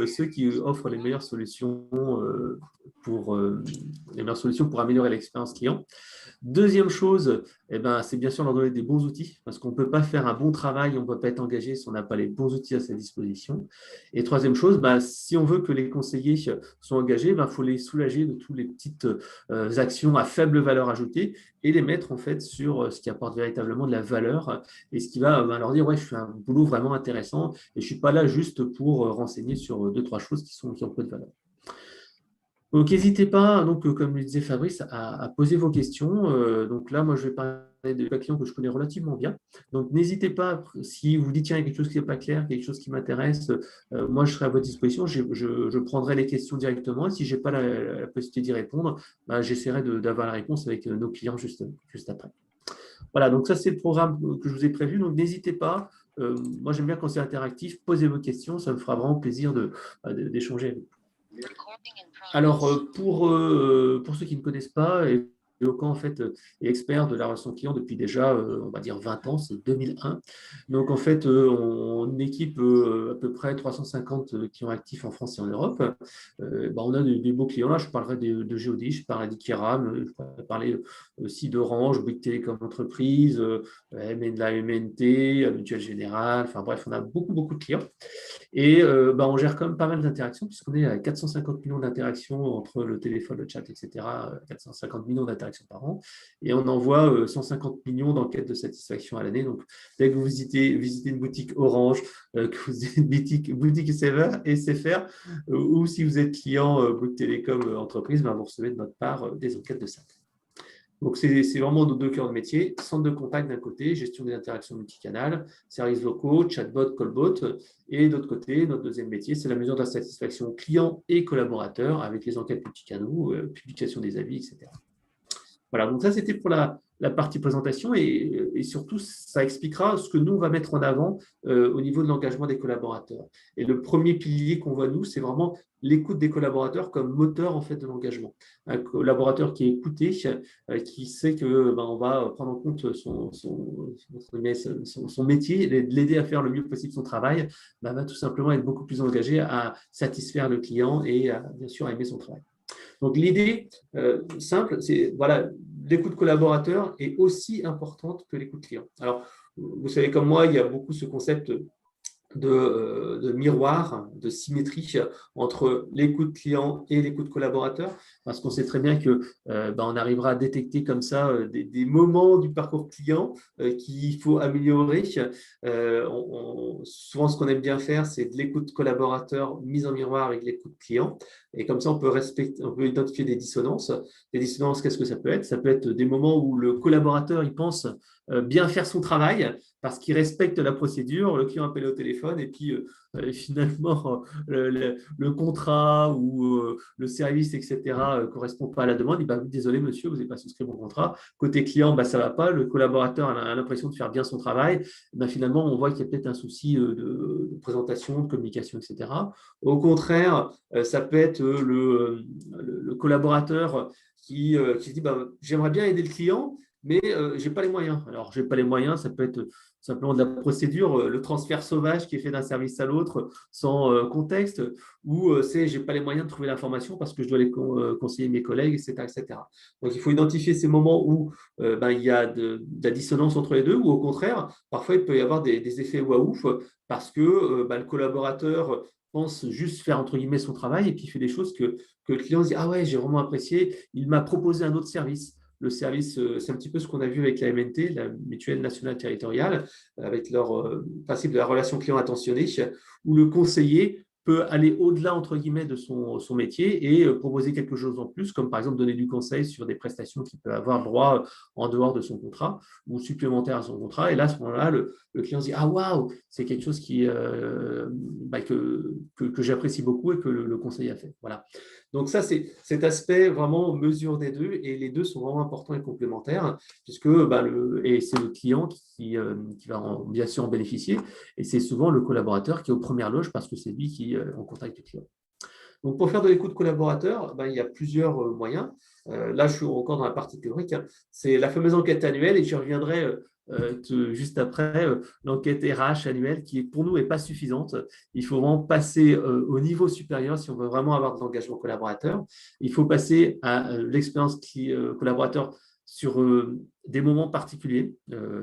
ceux qui offrent les meilleures solutions pour améliorer l'expérience client. Deuxième chose, c'est bien sûr leur donner des bons outils, parce qu'on ne peut pas faire un bon travail, on ne peut pas être engagé si on n'a pas les bons outils à sa disposition. Et troisième chose, si on veut que les conseillers soient engagés, il faut les soulager de toutes les petites actions à faible valeur ajoutée et les mettre en fait sur ce qui apporte véritablement de la valeur et ce qui va leur dire ouais, je fais un boulot vraiment intéressant et je ne suis pas là juste pour renseigner sur deux, trois choses qui ont peu de valeur. Donc, n'hésitez pas, donc, comme le disait Fabrice, à poser vos questions. Donc là, moi, je vais parler de clients que je connais relativement bien. Donc, n'hésitez pas, si vous dites, tiens, il y a quelque chose qui n'est pas clair, quelque chose qui m'intéresse, moi, je serai à votre disposition. Je prendrai les questions directement. Et si je n'ai pas la possibilité d'y répondre, j'essaierai d'avoir la réponse avec nos clients juste après. Voilà, donc ça, c'est le programme que je vous ai prévu. Donc, n'hésitez pas. Moi, j'aime bien quand c'est interactif. Posez vos questions. Ça me fera vraiment plaisir d'échanger avec vous. Alors, pour ceux qui ne connaissent pas, Eloquent en fait est expert de la relation client depuis déjà, on va dire 20 ans, c'est 2001. Donc en fait, on équipe à peu près 350 clients actifs en France et en Europe. On a des beaux clients là, je parlerai de Geodis, je parlerai d'Ikiram, je pourrais parler aussi d'Orange, Bouygues Télécom Entreprise, la MNT, Mutuelle Générale, enfin bref, on a beaucoup de clients. Et on gère quand même pas mal d'interactions, puisqu'on est à 450 millions d'interactions entre le téléphone, le chat, etc. 450 millions d'interactions par an. Et on envoie 150 millions d'enquêtes de satisfaction à l'année. Donc, dès que vous visitez une boutique Orange, que vous êtes boutique SFR, ou si vous êtes client Bouygues Télécom Entreprise, vous recevez de notre part des enquêtes de ça. Donc, c'est vraiment nos deux cœurs de métier. Centre de contact d'un côté, gestion des interactions multicanales, services locaux, chatbot, callbot. Et d'autre côté, notre deuxième métier, c'est la mesure de la satisfaction client et collaborateur avec les enquêtes multicanaux, publication des avis, etc. Voilà, donc ça, c'était pour la partie présentation et surtout, ça expliquera ce que nous, on va mettre en avant au niveau de l'engagement des collaborateurs. Et le premier pilier qu'on voit, nous, c'est vraiment l'écoute des collaborateurs comme moteur en fait, de l'engagement. Un collaborateur qui est écouté, qui sait qu'on va prendre en compte son métier, l'aider à faire le mieux possible son travail, va tout simplement être beaucoup plus engagé à satisfaire le client et bien sûr à aimer son travail. Donc, l'idée simple, c'est voilà, l'écoute collaborateur est aussi importante que l'écoute client. Alors, vous savez comme moi, il y a beaucoup ce concept de miroir, de symétrie entre l'écoute client et l'écoute collaborateur, parce qu'on sait très bien qu'on arrivera à détecter comme ça des moments du parcours client qu'il faut améliorer. Souvent, ce qu'on aime bien faire, c'est de l'écoute collaborateur mise en miroir avec l'écoute client. Et comme ça, on peut identifier des dissonances. Des dissonances, qu'est-ce que ça peut être? Ça peut être des moments où le collaborateur, il pense bien faire son travail, parce qu'il respecte la procédure, le client appelle au téléphone et puis finalement le contrat ou le service, etc. ne correspond pas à la demande. Il dit désolé monsieur, vous n'avez pas souscrit mon contrat. Côté client, ça ne va pas, le collaborateur a l'impression de faire bien son travail. Finalement, on voit qu'il y a peut-être un souci de présentation, de communication, etc. Au contraire, ça peut être le collaborateur qui se dit j'aimerais bien aider le client, mais je n'ai pas les moyens. Alors, je n'ai pas les moyens, ça peut être simplement de la procédure, le transfert sauvage qui est fait d'un service à l'autre sans contexte, ou c'est je n'ai pas les moyens de trouver l'information parce que je dois aller conseiller mes collègues, etc., etc. Donc, il faut identifier ces moments où il y a de la dissonance entre les deux, ou au contraire, parfois, il peut y avoir des effets waouh parce que le collaborateur pense juste faire entre guillemets son travail et puis il fait des choses que le client se dit ah ouais, j'ai vraiment apprécié, il m'a proposé un autre service. Le service, c'est un petit peu ce qu'on a vu avec la MNT, la Mutuelle Nationale Territoriale, avec leur principe de la relation client attentionnée, où le conseiller peut aller au-delà, entre guillemets, de son métier et proposer quelque chose en plus, comme par exemple donner du conseil sur des prestations qu'il peut avoir droit en dehors de son contrat ou supplémentaires à son contrat. Et là, à ce moment-là, le client se dit « Ah, waouh, c'est quelque chose que j'apprécie beaucoup et que le conseiller a fait. » Voilà. Donc ça, c'est cet aspect vraiment mesure des deux, et les deux sont vraiment importants et complémentaires, puisque et c'est le client qui va bien sûr en bénéficier, et c'est souvent le collaborateur qui est aux premières loges parce que c'est lui qui est en contact du client. Donc, pour faire de l'écoute collaborateur, il y a plusieurs moyens. Là, je suis encore dans la partie théorique. C'est la fameuse enquête annuelle, et j'y reviendrai juste après l'enquête RH annuelle qui, pour nous, n'est pas suffisante. Il faut vraiment passer au niveau supérieur si on veut vraiment avoir de l'engagement collaborateur. Il faut passer à l'expérience collaborateur sur des moments particuliers,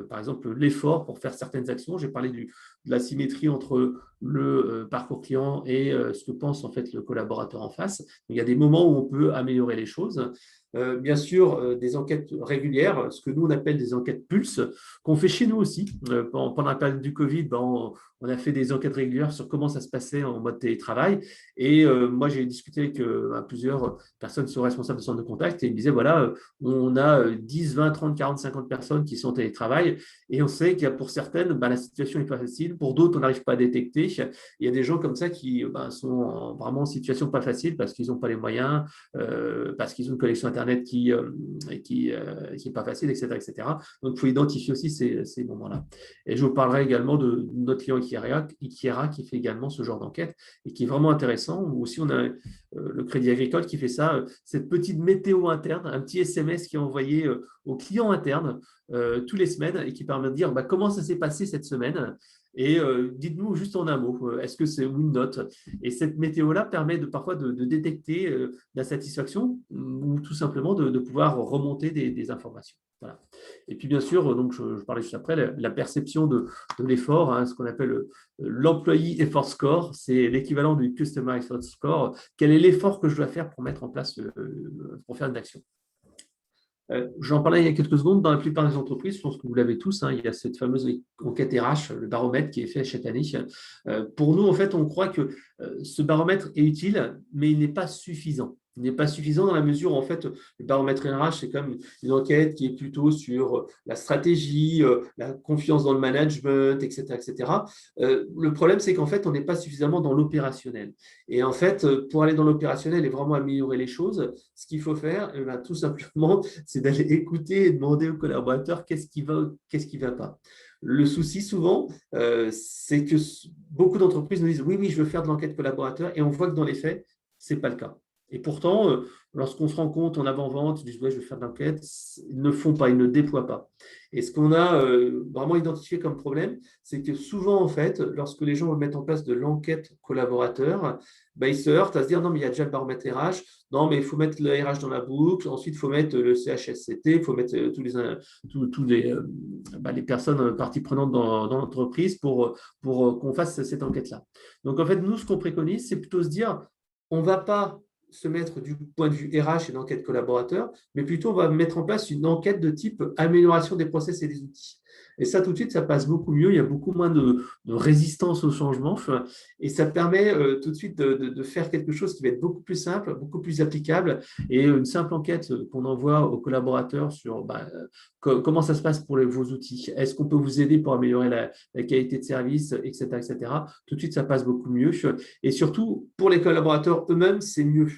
par exemple l'effort pour faire certaines actions. J'ai parlé de la symétrie entre le parcours client et ce que pense en fait le collaborateur en face. Il y a des moments où on peut améliorer les choses. Bien sûr, des enquêtes régulières, ce que nous on appelle des enquêtes pulse, qu'on fait chez nous aussi. Pendant la période du Covid, on a fait des enquêtes régulières sur comment ça se passait en mode télétravail. Et moi, j'ai discuté avec plusieurs personnes qui sont responsables de centres de contact et ils me disaient, voilà, on a 10, 20, 30, 40, 50 personnes qui sont en télétravail et on sait qu'il y a pour certaines, la situation n'est pas facile. Pour d'autres, on n'arrive pas à détecter. Il y a des gens comme ça qui sont vraiment en situation pas facile parce qu'ils n'ont pas les moyens, parce qu'ils ont une connexion Internet qui n'est pas facile, etc., etc. Donc, il faut identifier aussi ces moments-là. Et je vous parlerai également de notre client Ikiera qui fait également ce genre d'enquête et qui est vraiment intéressant. Aussi, on a le Crédit Agricole qui fait ça, cette petite météo interne, un petit SMS qui est envoyé aux clients internes tous les semaines et qui permet de dire comment ça s'est passé cette semaine. Et dites-nous juste en un mot, est-ce que c'est une note? Et cette météo-là permet parfois de détecter la satisfaction ou tout simplement de pouvoir remonter des informations. Voilà. Et puis bien sûr, donc je parlais juste après, la perception de l'effort, ce qu'on appelle l'employee effort score, c'est l'équivalent du customer effort score. Quel est l'effort que je dois faire pour mettre en place, pour faire une action? J'en parlais il y a quelques secondes, dans la plupart des entreprises, je pense que vous l'avez tous, il y a cette fameuse enquête RH, le baromètre qui est fait chaque année. Pour nous, en fait, on croit que ce baromètre est utile, mais il n'est pas suffisant. Il n'est pas suffisant dans la mesure où, en fait, le baromètre RH, c'est comme une enquête qui est plutôt sur la stratégie, la confiance dans le management, etc., etc. Le problème, c'est qu'en fait, on n'est pas suffisamment dans l'opérationnel. Et en fait, pour aller dans l'opérationnel et vraiment améliorer les choses, ce qu'il faut faire, tout simplement, c'est d'aller écouter et demander aux collaborateurs qu'est-ce qui va pas. Le souci souvent, c'est que beaucoup d'entreprises nous disent oui, je veux faire de l'enquête collaborateur et on voit que dans les faits, ce n'est pas le cas. Et pourtant, lorsqu'on se rend compte en avant-vente, ils disent ouais, je veux faire de l'enquête, ils ne font pas, ils ne déploient pas. Et ce qu'on a vraiment identifié comme problème, c'est que souvent, en fait, lorsque les gens mettent en place de l'enquête collaborateur, ils se heurtent à se dire non, mais il y a déjà le baromètre RH, non, mais il faut mettre le RH dans la boucle, ensuite il faut mettre le CHSCT, il faut mettre tous les personnes parties prenantes dans l'entreprise pour qu'on fasse cette enquête-là. Donc en fait, nous, ce qu'on préconise, c'est plutôt se dire, on ne va pas se mettre du point de vue RH et d'enquête collaborateur, mais plutôt on va mettre en place une enquête de type amélioration des process et des outils. Et ça, tout de suite, ça passe beaucoup mieux. Il y a beaucoup moins de résistance au changement. Et ça permet tout de suite de faire quelque chose qui va être beaucoup plus simple, beaucoup plus applicable. Et une simple enquête qu'on envoie aux collaborateurs sur comment ça se passe pour vos outils. Est-ce qu'on peut vous aider pour améliorer la qualité de service, etc., etc. Tout de suite, ça passe beaucoup mieux. Et surtout, pour les collaborateurs eux-mêmes, c'est mieux.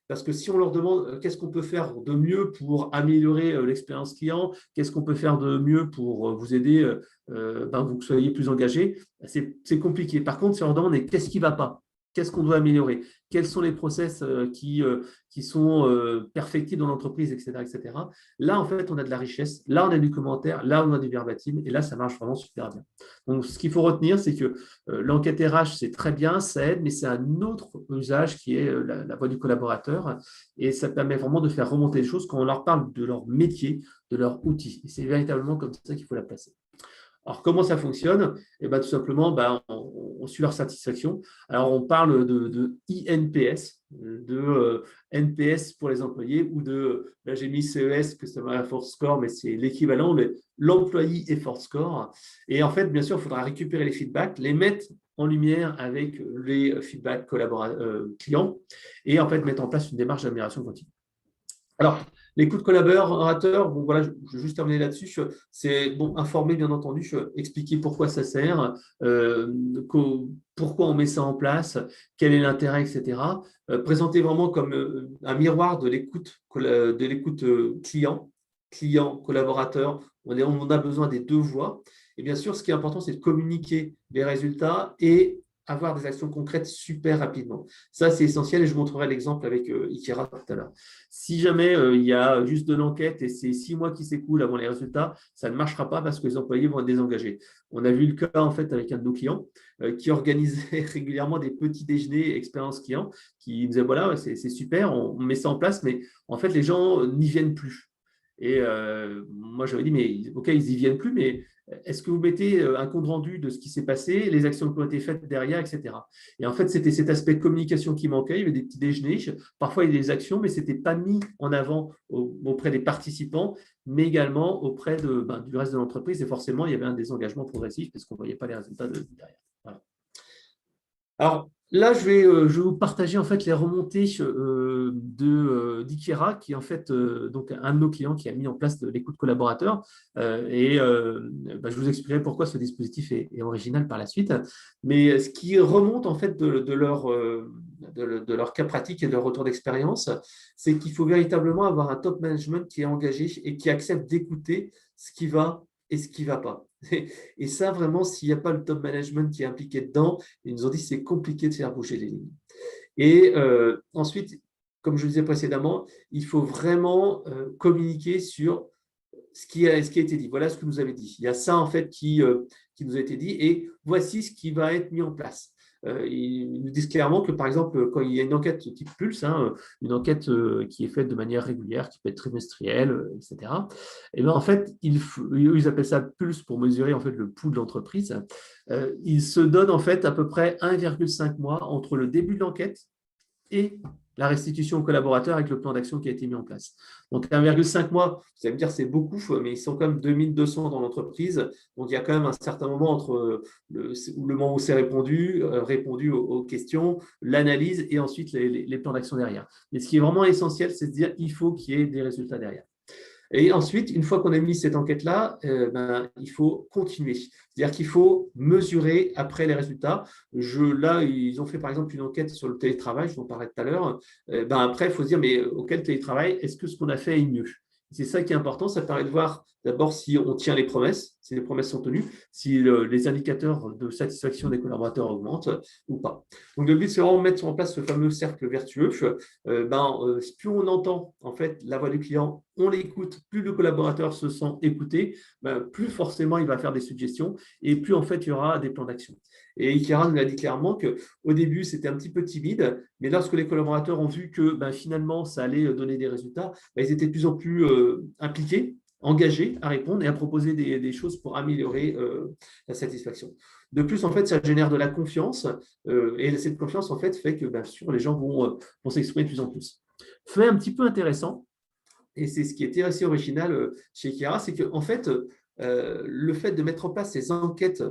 Parce que si on leur demande qu'est-ce qu'on peut faire de mieux pour améliorer l'expérience client, qu'est-ce qu'on peut faire de mieux pour vous aider, vous que soyez plus engagés, c'est compliqué. Par contre, si on leur demande qu'est-ce qui ne va pas, qu'est-ce qu'on doit améliorer, quels sont les process qui sont perfectibles dans l'entreprise, etc., etc. Là, en fait, on a de la richesse. Là, on a du commentaire. Là, on a du verbatim. Et là, ça marche vraiment super bien. Donc, ce qu'il faut retenir, c'est que l'enquête RH, c'est très bien, ça aide, mais c'est un autre usage qui est la voix du collaborateur. Et ça permet vraiment de faire remonter les choses quand on leur parle de leur métier, de leur outil. Et c'est véritablement comme ça qu'il faut la placer. Alors, comment ça fonctionne? Tout simplement, on suit leur satisfaction. Alors, on parle de INPS, de NPS pour les employés, ou là j'ai mis CES, Customer Effort Score, mais c'est l'équivalent, l'Employee Effort Score. Et en fait, bien sûr, il faudra récupérer les feedbacks, les mettre en lumière avec les feedbacks clients, et en fait, mettre en place une démarche d'amélioration continue. Alors, l'écoute collaborateur, voilà, je vais juste terminer là-dessus. C'est informer, bien entendu, expliquer pourquoi ça sert, pourquoi on met ça en place, quel est l'intérêt, etc. Présenter vraiment comme un miroir de l'écoute client, collaborateur. On a besoin des deux voix. Et bien sûr, ce qui est important, c'est de communiquer les résultats et avoir des actions concrètes super rapidement. Ça, c'est essentiel et je montrerai l'exemple avec Ikera tout à l'heure. Si jamais il y a juste de l'enquête et c'est 6 mois qui s'écoulent avant les résultats, ça ne marchera pas parce que les employés vont être désengagés. On a vu le cas en fait avec un de nos clients qui organisait régulièrement des petits déjeuners expérience client qui disait voilà, c'est super, on met ça en place, mais en fait, les gens n'y viennent plus. Et moi, j'avais dit, mais OK, ils n'y viennent plus, mais est-ce que vous mettez un compte rendu de ce qui s'est passé, les actions qui ont été faites derrière, etc. Et en fait, c'était cet aspect de communication qui manquait. Il y avait des petits déjeuners, parfois il y avait des actions, mais ce n'était pas mis en avant auprès des participants, mais également auprès du reste de l'entreprise. Et forcément, il y avait un désengagement progressif parce qu'on ne voyait pas les résultats derrière. Voilà. Alors là, je vais vous partager en fait les remontées d'Ikera, qui est en fait donc un de nos clients qui a mis en place de l'écoute collaborateur. Je vous expliquerai pourquoi ce dispositif est original par la suite. Mais ce qui remonte en fait de leur cas pratique et de leur retour d'expérience, c'est qu'il faut véritablement avoir un top management qui est engagé et qui accepte d'écouter ce qui va et ce qui ne va pas. Et ça, vraiment, s'il n'y a pas le top management qui est impliqué dedans, ils nous ont dit que c'est compliqué de faire bouger les lignes. Et ensuite, comme je le disais précédemment, il faut vraiment communiquer sur ce qui a été dit. Voilà ce que vous avez dit. Il y a ça, en fait, qui nous a été dit et voici ce qui va être mis en place. Ils nous disent clairement que, par exemple, quand il y a une enquête type Pulse, une enquête qui est faite de manière régulière, qui peut être trimestrielle, etc., et bien, en fait, ils appellent ça Pulse pour mesurer en fait, le pouls de l'entreprise. Ils se donnent en fait à peu près 1,5 mois entre le début de l'enquête et la restitution aux collaborateurs avec le plan d'action qui a été mis en place. Donc 1,5 mois, vous allez me dire c'est beaucoup, mais ils sont quand même 2200 dans l'entreprise. Donc il y a quand même un certain moment entre le moment où c'est répondu aux questions, l'analyse et ensuite les plans d'action derrière. Mais ce qui est vraiment essentiel, c'est de dire qu'il faut qu'il y ait des résultats derrière. Et ensuite, une fois qu'on a mis cette enquête-là, il faut continuer. C'est-à-dire qu'il faut mesurer après les résultats. Là, ils ont fait par exemple une enquête sur le télétravail, je vous en parlais tout à l'heure. Après, il faut se dire, mais auquel télétravail, est-ce que ce qu'on a fait est mieux? C'est ça qui est important, ça permet de voir d'abord si on tient les promesses, si les promesses sont tenues, si les indicateurs de satisfaction des collaborateurs augmentent ou pas. Donc le but, c'est vraiment de mettre en place ce fameux cercle vertueux. Plus on entend en fait la voix du client, on l'écoute, plus le collaborateur se sent écouté, plus forcément il va faire des suggestions et plus en fait il y aura des plans d'action. Et Ikera nous a dit clairement qu'au début, c'était un petit peu timide, mais lorsque les collaborateurs ont vu que finalement, ça allait donner des résultats, ils étaient de plus en plus impliqués, engagés à répondre et à proposer des choses pour améliorer la satisfaction. De plus, en fait, ça génère de la confiance et cette confiance, en fait, fait que bien sûr, les gens vont s'exprimer de plus en plus. Fait un petit peu intéressant, et c'est ce qui était assez original chez Ikera, c'est qu'en fait, le fait de mettre en place ces enquêtes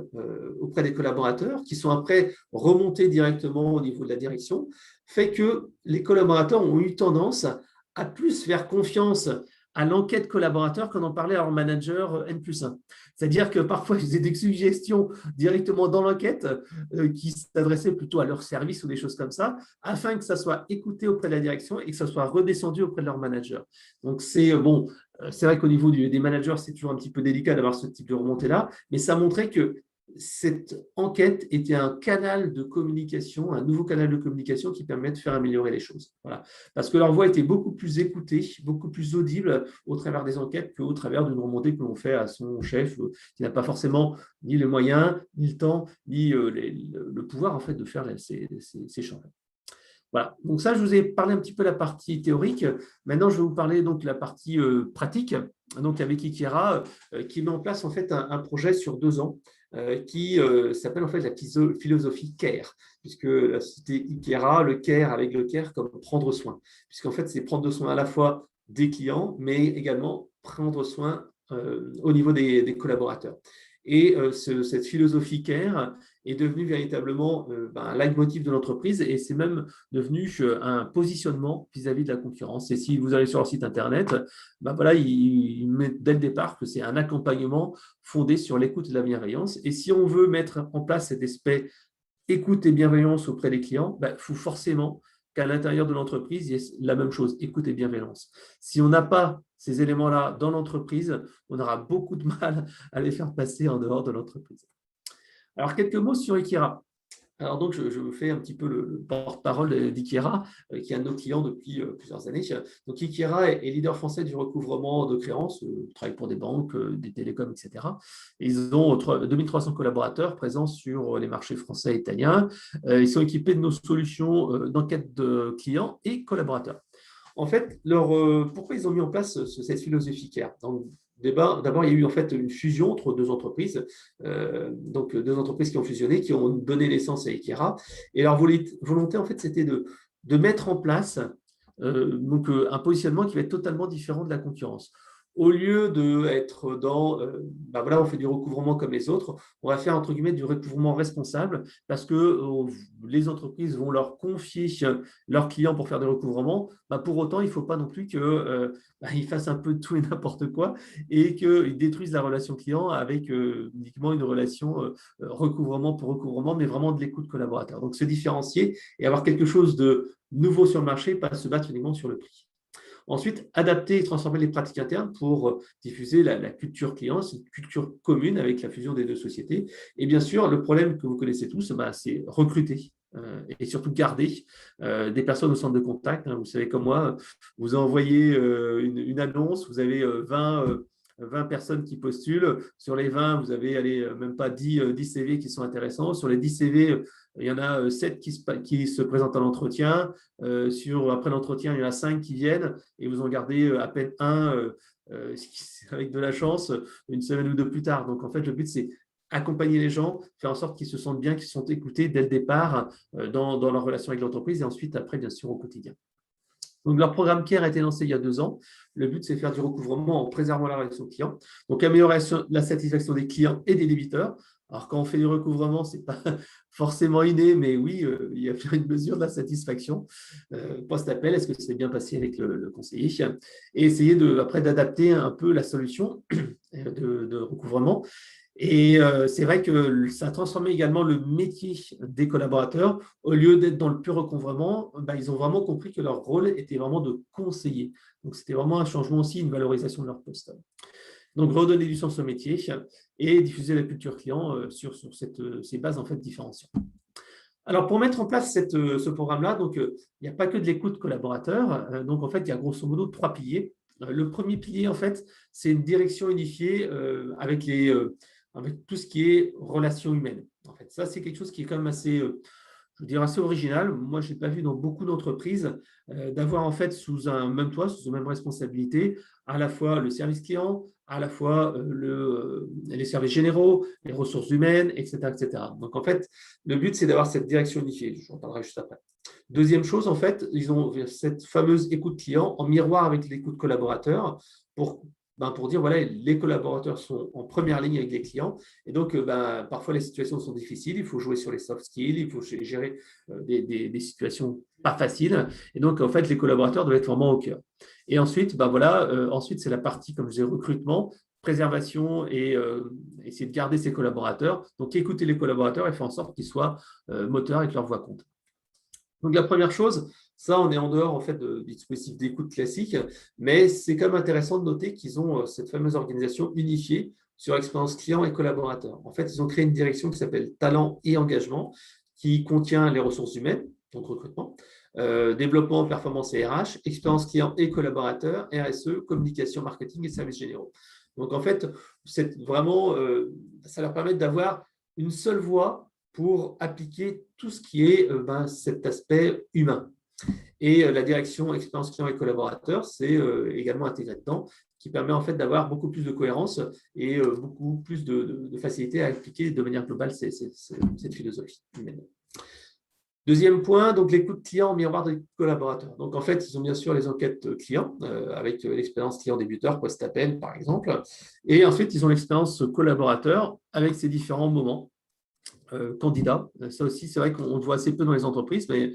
auprès des collaborateurs, qui sont après remontées directement au niveau de la direction, fait que les collaborateurs ont eu tendance à plus faire confiance à l'enquête collaborateur quand on parlait à leur manager N+1. C'est-à-dire que parfois, ils faisaient des suggestions directement dans l'enquête qui s'adressaient plutôt à leur service ou des choses comme ça, afin que ça soit écouté auprès de la direction et que ça soit redescendu auprès de leur manager. Donc, c'est vrai qu'au niveau des managers, c'est toujours un petit peu délicat d'avoir ce type de remontée-là, mais ça montrait que cette enquête était un canal de communication, un nouveau canal de communication qui permet de faire améliorer les choses. Voilà. Parce que leur voix était beaucoup plus écoutée, beaucoup plus audible au travers des enquêtes qu'au travers d'une remontée que l'on fait à son chef, qui n'a pas forcément ni les moyens, ni le temps, ni le pouvoir en fait, de faire ces changements. Voilà. Donc ça, je vous ai parlé un petit peu de la partie théorique. Maintenant, je vais vous parler donc de la partie pratique. Donc avec Ikera, qui met en place en fait un projet sur 2 ans qui s'appelle en fait la philosophie CARE, puisque la société Ikera, le CARE avec le CARE comme prendre soin, puisqu'en fait c'est prendre soin à la fois des clients, mais également prendre soin au niveau des collaborateurs. Et cette philosophie CARE est devenue véritablement un leitmotiv de l'entreprise et c'est même devenu un positionnement vis-à-vis de la concurrence. Et si vous allez sur leur site internet, voilà, ils mettent dès le départ que c'est un accompagnement fondé sur l'écoute et la bienveillance. Et si on veut mettre en place cet aspect écoute et bienveillance auprès des clients, il faut forcément qu'à l'intérieur de l'entreprise, il y ait la même chose, écoute et bienveillance. Si on n'a pas ces éléments-là dans l'entreprise, on aura beaucoup de mal à les faire passer en dehors de l'entreprise. Alors, quelques mots sur Ikera. Alors donc, je me fais un petit peu le porte-parole d'Ikera, qui est un de nos clients depuis plusieurs années. Donc Ikera est leader français du recouvrement de créances, travaille pour des banques, des télécoms, etc. Et ils ont 2300 collaborateurs présents sur les marchés français et italiens. Ils sont équipés de nos solutions d'enquête de clients et collaborateurs. En fait, pourquoi ils ont mis en place cette philosophie CARE? D'abord, il y a eu en fait une fusion entre deux entreprises, donc deux entreprises qui ont fusionné, qui ont donné naissance à Ikera. Et leur volonté, en fait, c'était de mettre en place un positionnement qui va être totalement différent de la concurrence. Au lieu d'être dans, voilà, on fait du recouvrement comme les autres, on va faire entre guillemets du recouvrement responsable parce que les entreprises vont leur confier leurs clients pour faire des recouvrements. Pour autant, il ne faut pas non plus qu'ils fassent un peu tout et n'importe quoi et qu'ils détruisent la relation client avec uniquement une relation recouvrement pour recouvrement, mais vraiment de l'écoute collaborateur. Donc, se différencier et avoir quelque chose de nouveau sur le marché, pas se battre uniquement sur le prix. Ensuite, adapter et transformer les pratiques internes pour diffuser la culture client, c'est une culture commune avec la fusion des deux sociétés. Et bien sûr, le problème que vous connaissez tous, c'est recruter et surtout garder des personnes au centre de contact. Vous savez comme moi, vous envoyez une annonce, vous avez 20 personnes qui postulent. Sur les 20, vous avez même pas 10 CV qui sont intéressants. Sur les 10 CV, il y en a 7 qui se présentent à l'entretien. Après l'entretien, il y en a 5 qui viennent et vous en gardez à peine un avec de la chance une semaine ou deux plus tard. Donc, en fait, le but, c'est accompagner les gens, faire en sorte qu'ils se sentent bien, qu'ils se sentent écoutés dès le départ dans leur relation avec l'entreprise et ensuite, après, bien sûr, au quotidien. Donc, leur programme CARE a été lancé il y a 2 ans. Le but, c'est de faire du recouvrement en préservant la relation client. Donc, améliorer la satisfaction des clients et des débiteurs. Alors, quand on fait du recouvrement, ce n'est pas forcément inné, mais oui, il y a une mesure de la satisfaction. Post-appel, est-ce que c'est bien passé avec le conseiller? Et essayer après d'adapter un peu la solution de recouvrement. Et c'est vrai que ça a transformé également le métier des collaborateurs. Au lieu d'être dans le pur recouvrement, ils ont vraiment compris que leur rôle était vraiment de conseiller. Donc, c'était vraiment un changement aussi, une valorisation de leur poste. Donc, redonner du sens au métier et diffuser la culture client sur ces bases en fait différenciantes. Alors, pour mettre en place ce programme-là, donc il n'y a pas que de l'écoute collaborateur. Donc, en fait, il y a grosso modo 3 piliers. Le premier pilier, en fait, c'est une direction unifiée avec tout ce qui est relations humaines. En fait, ça, c'est quelque chose qui est quand même assez, je veux dire, assez original. Moi, je n'ai pas vu dans beaucoup d'entreprises d'avoir en fait sous un même toit, sous une même responsabilité, à la fois le service client, à la fois les services généraux, les ressources humaines, etc., etc. Donc, en fait, le but, c'est d'avoir cette direction unifiée. J'en parlerai juste après. Deuxième chose, en fait, ils ont cette fameuse écoute client en miroir avec l'écoute collaborateur pour dire, voilà, les collaborateurs sont en première ligne avec les clients. Et donc, parfois, les situations sont difficiles. Il faut jouer sur les soft skills, il faut gérer des situations pas faciles. Et donc, en fait, les collaborateurs doivent être vraiment au cœur. Et ensuite, ensuite c'est la partie, comme je disais, recrutement, préservation et essayer de garder ses collaborateurs. Donc, écouter les collaborateurs et faire en sorte qu'ils soient moteurs et que leur voix compte. Donc, la première chose, ça, on est en dehors en fait du dispositif d'écoute classique, mais c'est quand même intéressant de noter qu'ils ont cette fameuse organisation unifiée sur expérience client et collaborateur. En fait, ils ont créé une direction qui s'appelle Talent et Engagement, qui contient les ressources humaines, donc recrutement, développement, performance et RH, expérience client et collaborateur, RSE, communication, marketing et services généraux. Donc, en fait, c'est vraiment, ça leur permet d'avoir une seule voix pour appliquer tout ce qui est cet aspect humain. Et la direction expérience client et collaborateur, c'est également intégré dedans, qui permet en fait d'avoir beaucoup plus de cohérence et beaucoup plus de facilité à appliquer de manière globale cette philosophie humaine. Deuxième point, donc l'écoute client en miroir des collaborateurs. Donc en fait, ils ont bien sûr les enquêtes clients avec l'expérience client débuteur, post-appel par exemple. Et ensuite, ils ont l'expérience collaborateur avec ses différents moments. Candidat. Ça aussi, c'est vrai qu'on le voit assez peu dans les entreprises, mais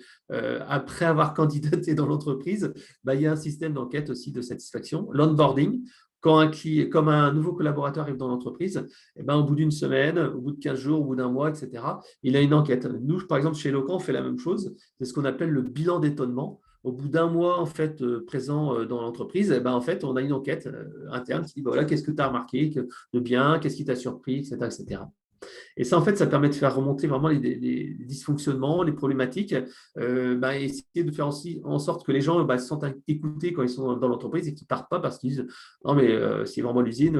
après avoir candidaté dans l'entreprise, il y a un système d'enquête aussi de satisfaction. L'onboarding, quand un nouveau collaborateur arrive dans l'entreprise, au bout d'une semaine, au bout de 15 jours, au bout d'un mois, etc., il a une enquête. Nous, par exemple, chez Eloquent, on fait la même chose. C'est ce qu'on appelle le bilan d'étonnement. Au bout d'un mois en fait, présent dans l'entreprise, en fait, on a une enquête interne qui dit voilà, qu'est-ce que tu as remarqué de bien, qu'est-ce qui t'a surpris, etc., etc. Et ça, en fait, ça permet de faire remonter vraiment les dysfonctionnements, les problématiques, et essayer de faire aussi en sorte que les gens se sentent écoutés quand ils sont dans l'entreprise et qu'ils ne partent pas parce qu'ils disent non, mais c'est vraiment l'usine,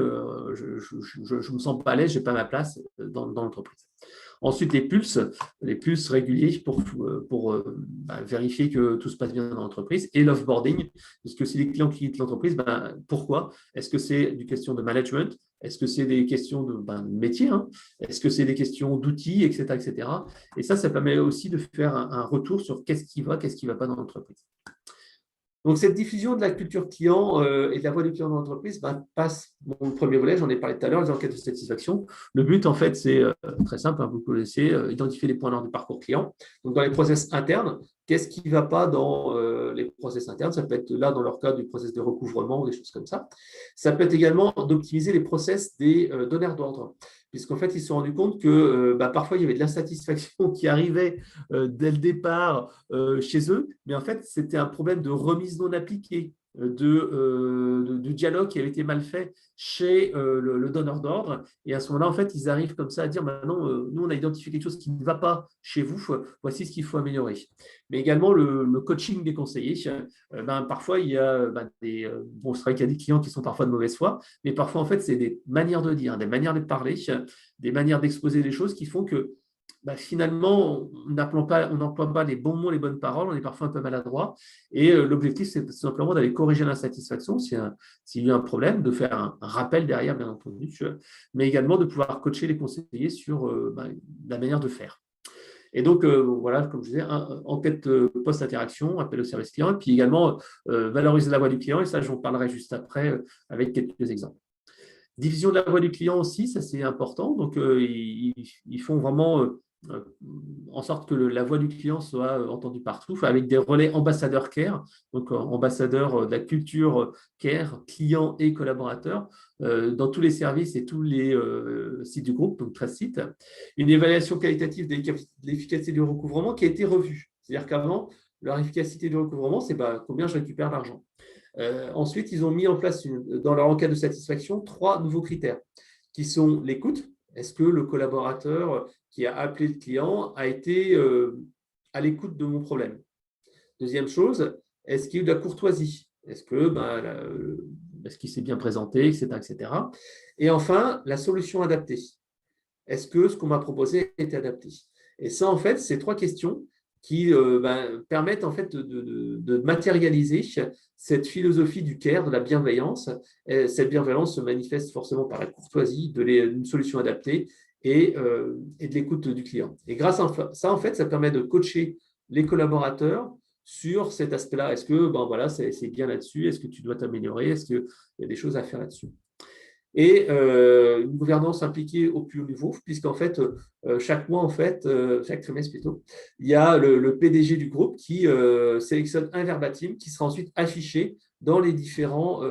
je ne me sens pas à l'aise, je n'ai pas ma place dans l'entreprise. Ensuite, les pulses réguliers pour vérifier que tout se passe bien dans l'entreprise, et l'offboarding, puisque si les clients quittent l'entreprise, pourquoi? Est-ce que c'est une question de management? Est-ce que c'est des questions de métier, hein? Est-ce que c'est des questions d'outils, etc., etc. Et ça permet aussi de faire un retour sur qu'est-ce qui va pas dans l'entreprise. Donc, cette diffusion de la culture client et de la voix du client dans l'entreprise passe, le premier volet, j'en ai parlé tout à l'heure, les enquêtes de satisfaction. Le but, en fait, c'est très simple, hein, vous connaissez, identifier les points noirs du parcours client. Donc, dans les process internes, qu'est-ce qui ne va pas dans les process internes? Ça peut être là, dans leur cas, du process de recouvrement ou des choses comme ça. Ça peut être également d'optimiser les process des donneurs d'ordre, puisqu'en fait, ils se sont rendus compte que parfois, il y avait de l'insatisfaction qui arrivait dès le départ chez eux, mais en fait, c'était un problème de remise non appliquée, du dialogue qui avait été mal fait chez le donneur d'ordre. Et à ce moment-là, en fait, ils arrivent comme ça à dire non, nous, on a identifié quelque chose qui ne va pas chez vous, voici ce qu'il faut améliorer. Mais également le coaching des conseillers. Parfois, il y a bon, c'est vrai qu'il y a des clients qui sont parfois de mauvaise foi, mais parfois, en fait, c'est des manières de dire, des manières de parler, des manières d'exposer les choses qui font que finalement, on n'emploie pas les bons mots, les bonnes paroles, on est parfois un peu maladroit. Et l'objectif, c'est tout simplement d'aller corriger l'insatisfaction s'il y a un problème, de faire un rappel derrière, bien entendu, mais également de pouvoir coacher les conseillers sur la manière de faire. Et donc, voilà, comme je disais, enquête post-interaction, appel au service client, et puis également valoriser la voix du client, et ça, j'en parlerai juste après avec quelques exemples. Division de la voix du client aussi, ça c'est important. Donc, ils font vraiment en sorte que la voix du client soit entendue partout, avec des relais ambassadeurs care, donc ambassadeurs de la culture care, clients et collaborateurs, dans tous les services et tous les sites du groupe, donc 13 sites. Une évaluation qualitative de l'efficacité du recouvrement qui a été revue. C'est-à-dire qu'avant, leur efficacité du recouvrement, c'est combien je récupère d'argent. Ensuite, ils ont mis en place, dans leur enquête de satisfaction, 3 nouveaux critères qui sont l'écoute. Est-ce que le collaborateur qui a appelé le client a été à l'écoute de mon problème? Deuxième chose, est-ce qu'il y a eu de la courtoisie? Est-ce qu'il s'est bien présenté, etc., etc. Et enfin, la solution adaptée. Est-ce que ce qu'on m'a proposé est adapté? Et ça, en fait, c'est 3 questions qui permettent en fait de matérialiser cette philosophie du care, de la bienveillance. Et cette bienveillance se manifeste forcément par la courtoisie, d'une solution adaptée et de l'écoute du client. Et grâce à ça, en fait, ça permet de coacher les collaborateurs sur cet aspect-là. Est-ce que c'est bien là-dessus? Est-ce que tu dois t'améliorer? Est-ce qu'il y a des choses à faire là-dessus? Et une gouvernance impliquée au plus haut niveau, puisqu'en fait, chaque mois, chaque trimestre plutôt, il y a le PDG du groupe qui sélectionne un verbatim qui sera ensuite affiché dans les différents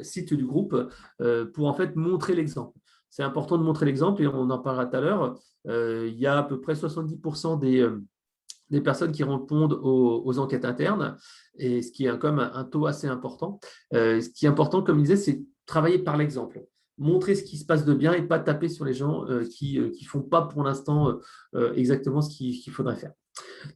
sites du groupe pour en fait montrer l'exemple. C'est important de montrer l'exemple et on en parlera tout à l'heure. Il y a à peu près 70% des personnes qui répondent aux enquêtes internes, et ce qui est comme un taux assez important. Ce qui est important, comme il disait, c'est travailler par l'exemple, montrer ce qui se passe de bien et pas taper sur les gens qui ne font pas pour l'instant exactement ce qu'il faudrait faire.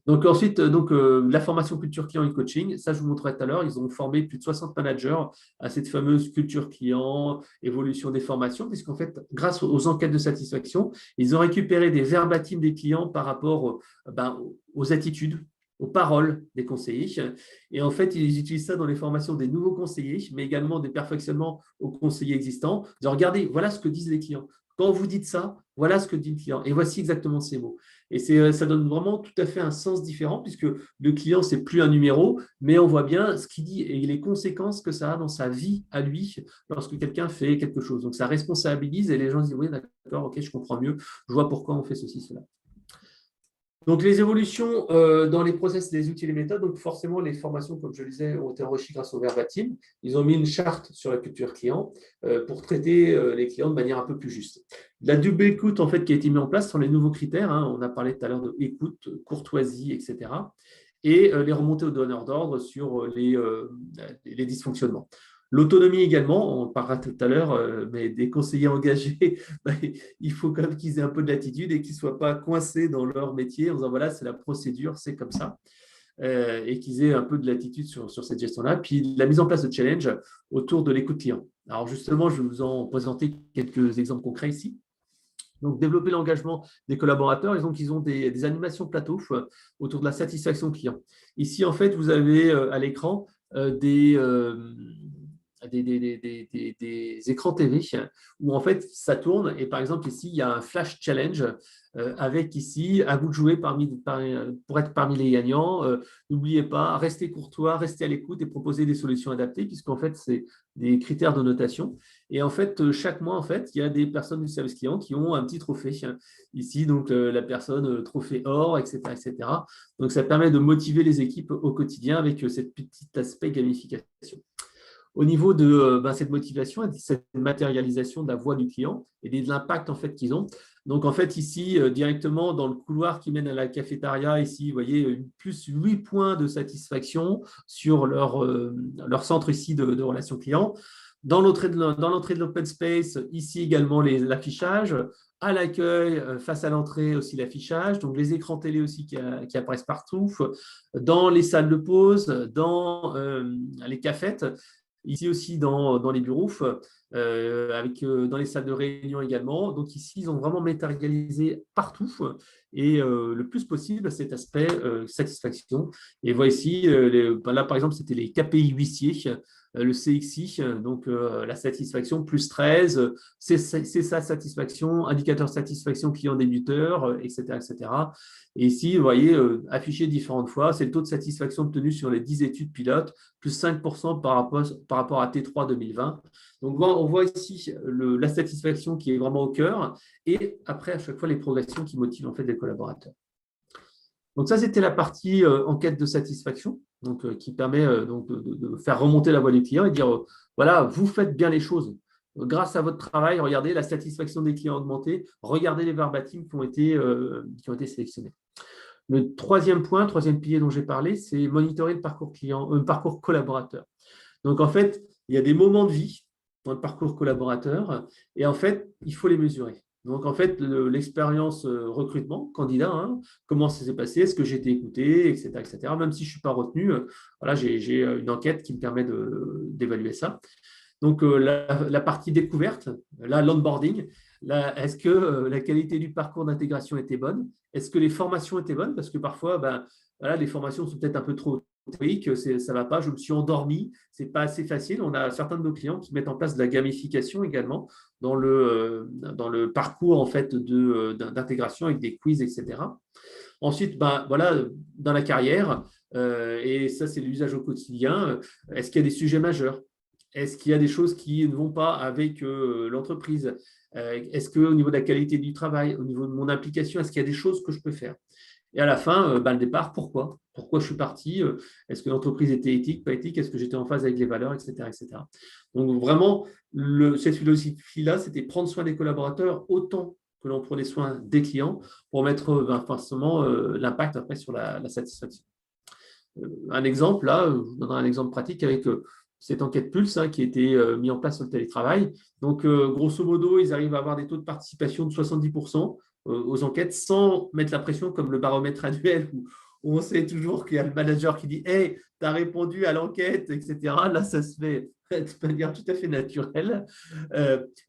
Donc ensuite, la formation culture client et coaching, ça je vous montrerai tout à l'heure, ils ont formé plus de 60 managers à cette fameuse culture client, évolution des formations, puisqu'en fait, grâce aux enquêtes de satisfaction, ils ont récupéré des verbatims des clients par rapport aux attitudes, aux paroles des conseillers. Et en fait, ils utilisent ça dans les formations des nouveaux conseillers, mais également des perfectionnements aux conseillers existants. Ils disent, regardez, voilà ce que disent les clients. Quand vous dites ça, voilà ce que dit le client. Et voici exactement ces mots. Et ça donne vraiment tout à fait un sens différent, puisque le client, ce n'est plus un numéro, mais on voit bien ce qu'il dit et les conséquences que ça a dans sa vie à lui lorsque quelqu'un fait quelque chose. Donc, ça responsabilise et les gens disent, oui, d'accord, ok, je comprends mieux, je vois pourquoi on fait ceci, cela. Donc, les évolutions dans les process, les outils et les méthodes, donc forcément, les formations, comme je le disais, ont été enrichies grâce au verbatim. Ils ont mis une charte sur la culture client pour traiter les clients de manière un peu plus juste. La double écoute, en fait, qui a été mise en place sont les nouveaux critères. On a parlé tout à l'heure de écoute, courtoisie, etc. Et les remontées aux donneurs d'ordre sur les dysfonctionnements. L'autonomie également, on parlera tout à l'heure, mais des conseillers engagés, il faut quand même qu'ils aient un peu de latitude et qu'ils ne soient pas coincés dans leur métier en disant voilà, c'est la procédure, c'est comme ça, et qu'ils aient un peu de latitude sur cette gestion-là. Puis la mise en place de challenge autour de l'écoute client. Alors justement, je vais vous en présenter quelques exemples concrets ici. Donc, développer l'engagement des collaborateurs, et donc ils ont des animations plateau autour de la satisfaction client. Ici, en fait, vous avez à l'écran des écrans TV où en fait ça tourne et par exemple ici il y a un flash challenge avec ici à vous de jouer pour être parmi les gagnants. N'oubliez pas, restez courtois, restez à l'écoute et proposez des solutions adaptées puisqu'en fait c'est des critères de notation. Et en fait, chaque mois, en fait, il y a des personnes du service client qui ont un petit trophée. Ici, donc, la personne trophée or, etc., etc. Donc, ça permet de motiver les équipes au quotidien avec cet petit aspect gamification. Au niveau de cette motivation et de cette matérialisation de la voix du client et de l'impact en fait, qu'ils ont. Donc, en fait, ici, directement dans le couloir qui mène à la cafétéria, ici, vous voyez, plus 8 points de satisfaction sur leur centre ici de relations clients. Dans l'entrée de l'open space, ici également l'affichage. À l'accueil, face à l'entrée aussi l'affichage. Donc, les écrans télé aussi qui apparaissent partout. Dans les salles de pause, dans les cafettes. Ici aussi dans les bureaux, dans les salles de réunion également. Donc ici, ils ont vraiment matérialisé partout et le plus possible cet aspect satisfaction. Et voici, là par exemple, c'était les KPI huissiers, le CXI, donc la satisfaction plus 13, c'est sa satisfaction, indicateur satisfaction client débuteur, etc., etc. Et ici, vous voyez, affiché différentes fois, c'est le taux de satisfaction obtenu sur les 10 études pilotes, plus 5% par rapport à T3 2020. Donc, on voit ici la satisfaction qui est vraiment au cœur et après, à chaque fois, les progressions qui motivent en fait les collaborateurs. Donc, ça, c'était la partie enquête de satisfaction donc, qui permet donc, de faire remonter la voix du client et dire voilà, vous faites bien les choses. Grâce à votre travail, regardez la satisfaction des clients augmentée, regardez les verbatims qui ont été sélectionnés. Le troisième pilier dont j'ai parlé, c'est monitorer le parcours client, parcours collaborateur. Donc, en fait, il y a des moments de vie dans le parcours collaborateur et en fait, il faut les mesurer. Donc, en fait, l'expérience recrutement, candidat, comment ça s'est passé, est-ce que j'ai été écouté, etc., etc. Même si je ne suis pas retenu, voilà, j'ai une enquête qui me permet d'évaluer ça. Donc, la partie découverte, là, l'onboarding, est-ce que la qualité du parcours d'intégration était bonne? Est-ce que les formations étaient bonnes? Parce que parfois, voilà, les formations sont peut-être un peu trop théoriques, ça ne va pas, je me suis endormi, ce n'est pas assez facile. On a certains de nos clients qui mettent en place de la gamification également dans le parcours en fait, d'intégration avec des quiz, etc. Ensuite, voilà, dans la carrière, et ça, c'est l'usage au quotidien, est-ce qu'il y a des sujets majeurs? Est-ce qu'il y a des choses qui ne vont pas avec l'entreprise? Est-ce qu'au niveau de la qualité du travail, au niveau de mon implication, est-ce qu'il y a des choses que je peux faire? Et à la fin, le départ, pourquoi? Pourquoi je suis parti? Est-ce que l'entreprise était éthique, pas éthique? Est-ce que j'étais en phase avec les valeurs, etc., etc. Donc vraiment, cette philosophie-là, c'était prendre soin des collaborateurs autant que l'on prenait soin des clients pour mettre forcément l'impact après sur la satisfaction. Un exemple, là, je vous donnerai un exemple pratique avec cette enquête Pulse qui a été mise en place sur le télétravail. Donc, grosso modo, ils arrivent à avoir des taux de participation de 70% aux enquêtes sans mettre la pression comme le baromètre annuel où on sait toujours qu'il y a le manager qui dit « Hey, tu as répondu à l'enquête, etc. » Là, ça se fait de manière tout à fait naturelle.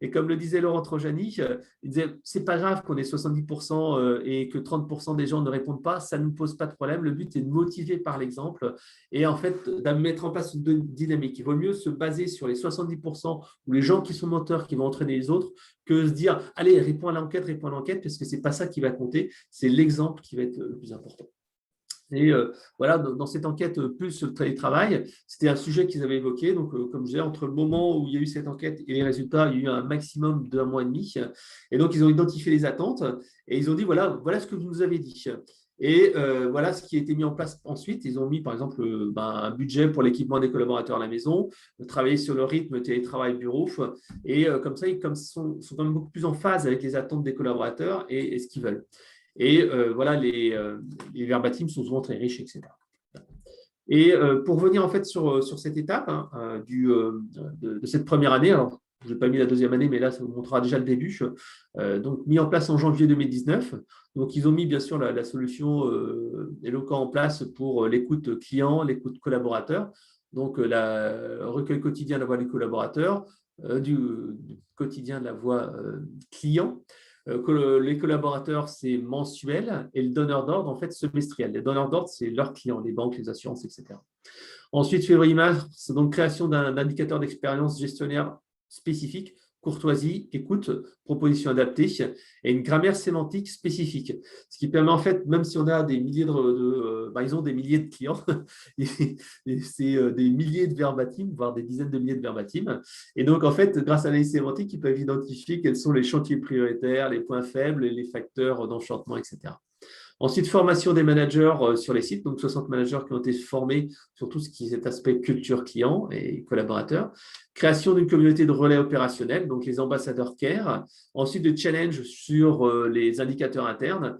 Et comme le disait Laurent Trojani, il disait « C'est pas grave qu'on ait 70% et que 30% des gens ne répondent pas, ça ne nous pose pas de problème. Le but est de motiver par l'exemple et en fait de mettre en place une dynamique. Il vaut mieux se baser sur les 70% ou les gens qui sont moteurs qui vont entraîner les autres que se dire « Allez, réponds à l'enquête, parce que ce n'est pas ça qui va compter, c'est l'exemple qui va être le plus important. » Et voilà, dans cette enquête plus sur le télétravail, c'était un sujet qu'ils avaient évoqué. Donc, comme je disais, entre le moment où il y a eu cette enquête et les résultats, il y a eu un maximum d'un mois et demi. Et donc, ils ont identifié les attentes et ils ont dit voilà ce que vous nous avez dit. Et voilà ce qui a été mis en place ensuite. Ils ont mis, par exemple, un budget pour l'équipement des collaborateurs à la maison, travailler sur le rythme télétravail-bureau. Et comme ça, ils sont quand même beaucoup plus en phase avec les attentes des collaborateurs et ce qu'ils veulent. Et voilà, les verbatims sont souvent très riches, etc. Et pour venir en fait sur cette étape hein, de cette première année, alors je n'ai pas mis la deuxième année, mais là, ça vous montrera déjà le début. Donc, mis en place en janvier 2019. Donc, ils ont mis bien sûr la solution Eloquent en place pour l'écoute client, l'écoute collaborateur. Donc, le recueil quotidien de la voix des collaborateurs, du quotidien de la voix client. Les collaborateurs, c'est mensuel et le donneur d'ordre, en fait, semestriel. Les donneurs d'ordre, c'est leurs clients, les banques, les assurances, etc. Ensuite, février-mars, c'est donc création d'un indicateur d'expérience gestionnaire spécifique, courtoisie, écoute, proposition adaptée et une grammaire sémantique spécifique. Ce qui permet en fait, même si on a des milliers ils ont des milliers de clients, et c'est des milliers de verbatim, voire des dizaines de milliers de verbatim. Et donc en fait, grâce à l'analyse sémantique, ils peuvent identifier quels sont les chantiers prioritaires, les points faibles, les facteurs d'enchantement, etc. Ensuite, formation des managers sur les sites, donc 60 managers qui ont été formés sur tout ce qui est cet aspect culture client et collaborateurs. Création d'une communauté de relais opérationnels, donc les ambassadeurs CARE. Ensuite, de challenge sur les indicateurs internes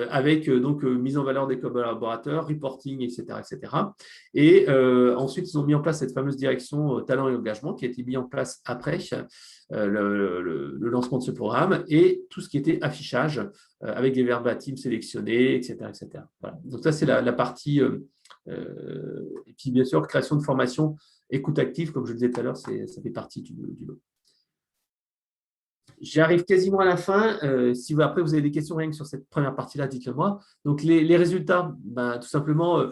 avec donc mise en valeur des collaborateurs, reporting, etc. etc. Et ensuite, ils ont mis en place cette fameuse direction talent et engagement qui a été mis en place après le lancement de ce programme et tout ce qui était affichage avec les verbatims sélectionnés, etc. etc. Voilà. Donc ça, c'est la partie. Et puis, bien sûr, création de formation, écoute active, comme je le disais tout à l'heure, ça fait partie du lot. J'arrive quasiment à la fin. Si après vous avez des questions rien que sur cette première partie-là, dites-le-moi. Donc les résultats, tout simplement,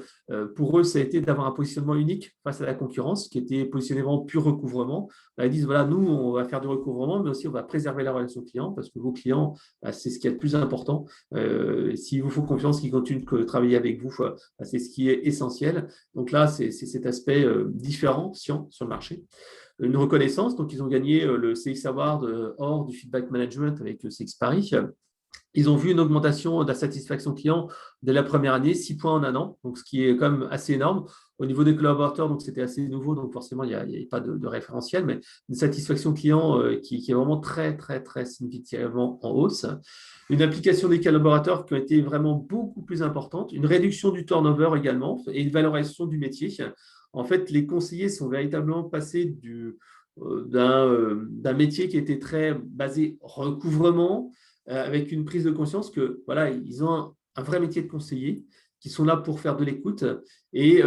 pour eux, ça a été d'avoir un positionnement unique face à la concurrence, qui était positionné vraiment pur recouvrement. Ils disent, voilà, nous, on va faire du recouvrement, mais aussi on va préserver la relation client, parce que vos clients, c'est ce qui est le plus important. S'il vous faut confiance, qu'ils continuent de travailler avec vous, c'est ce qui est essentiel. Donc là, c'est cet aspect différenciant sur le marché. Une reconnaissance. Donc, ils ont gagné le CX Award hors du feedback management avec CX Paris. Ils ont vu une augmentation de la satisfaction client dès la première année, 6 points en un an, donc ce qui est quand même assez énorme. Au niveau des collaborateurs, donc c'était assez nouveau, donc forcément, il n'y a pas de référentiel, mais une satisfaction client qui est vraiment très, très, très significativement en hausse. Une application des collaborateurs qui a été vraiment beaucoup plus importante, une réduction du turnover également et une valorisation du métier. En fait, les conseillers sont véritablement passés d'un métier qui était très basé recouvrement, avec une prise de conscience que voilà, ils ont un vrai métier de conseiller, qui sont là pour faire de l'écoute et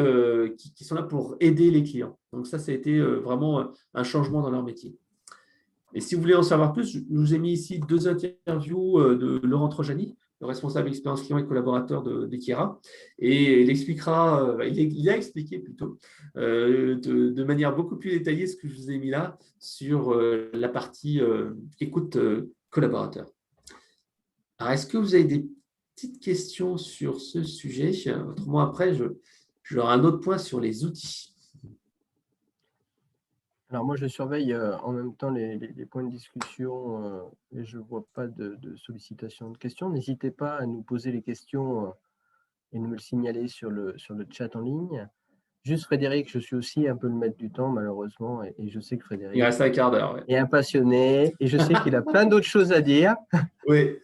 qui sont là pour aider les clients. Donc ça a été vraiment un changement dans leur métier. Et si vous voulez en savoir plus, je vous ai mis ici 2 interviews de Laurent Trojani, le responsable expérience client et collaborateur d'Ekira, et il expliquera, il a expliqué plutôt de manière beaucoup plus détaillée ce que je vous ai mis là sur la partie écoute collaborateur. Alors, est-ce que vous avez des petites questions sur ce sujet? Autrement, après, j'aurai un autre point sur les outils. Alors, moi, je surveille en même temps les points de discussion et je ne vois pas de sollicitation de questions. N'hésitez pas à nous poser les questions et nous le signaler sur le chat en ligne. Juste, Frédéric, je suis aussi un peu le maître du temps, malheureusement, et je sais que Frédéric Il reste un quart d'heure. Ouais. est un passionné et je sais qu'il a plein d'autres choses à dire. Oui.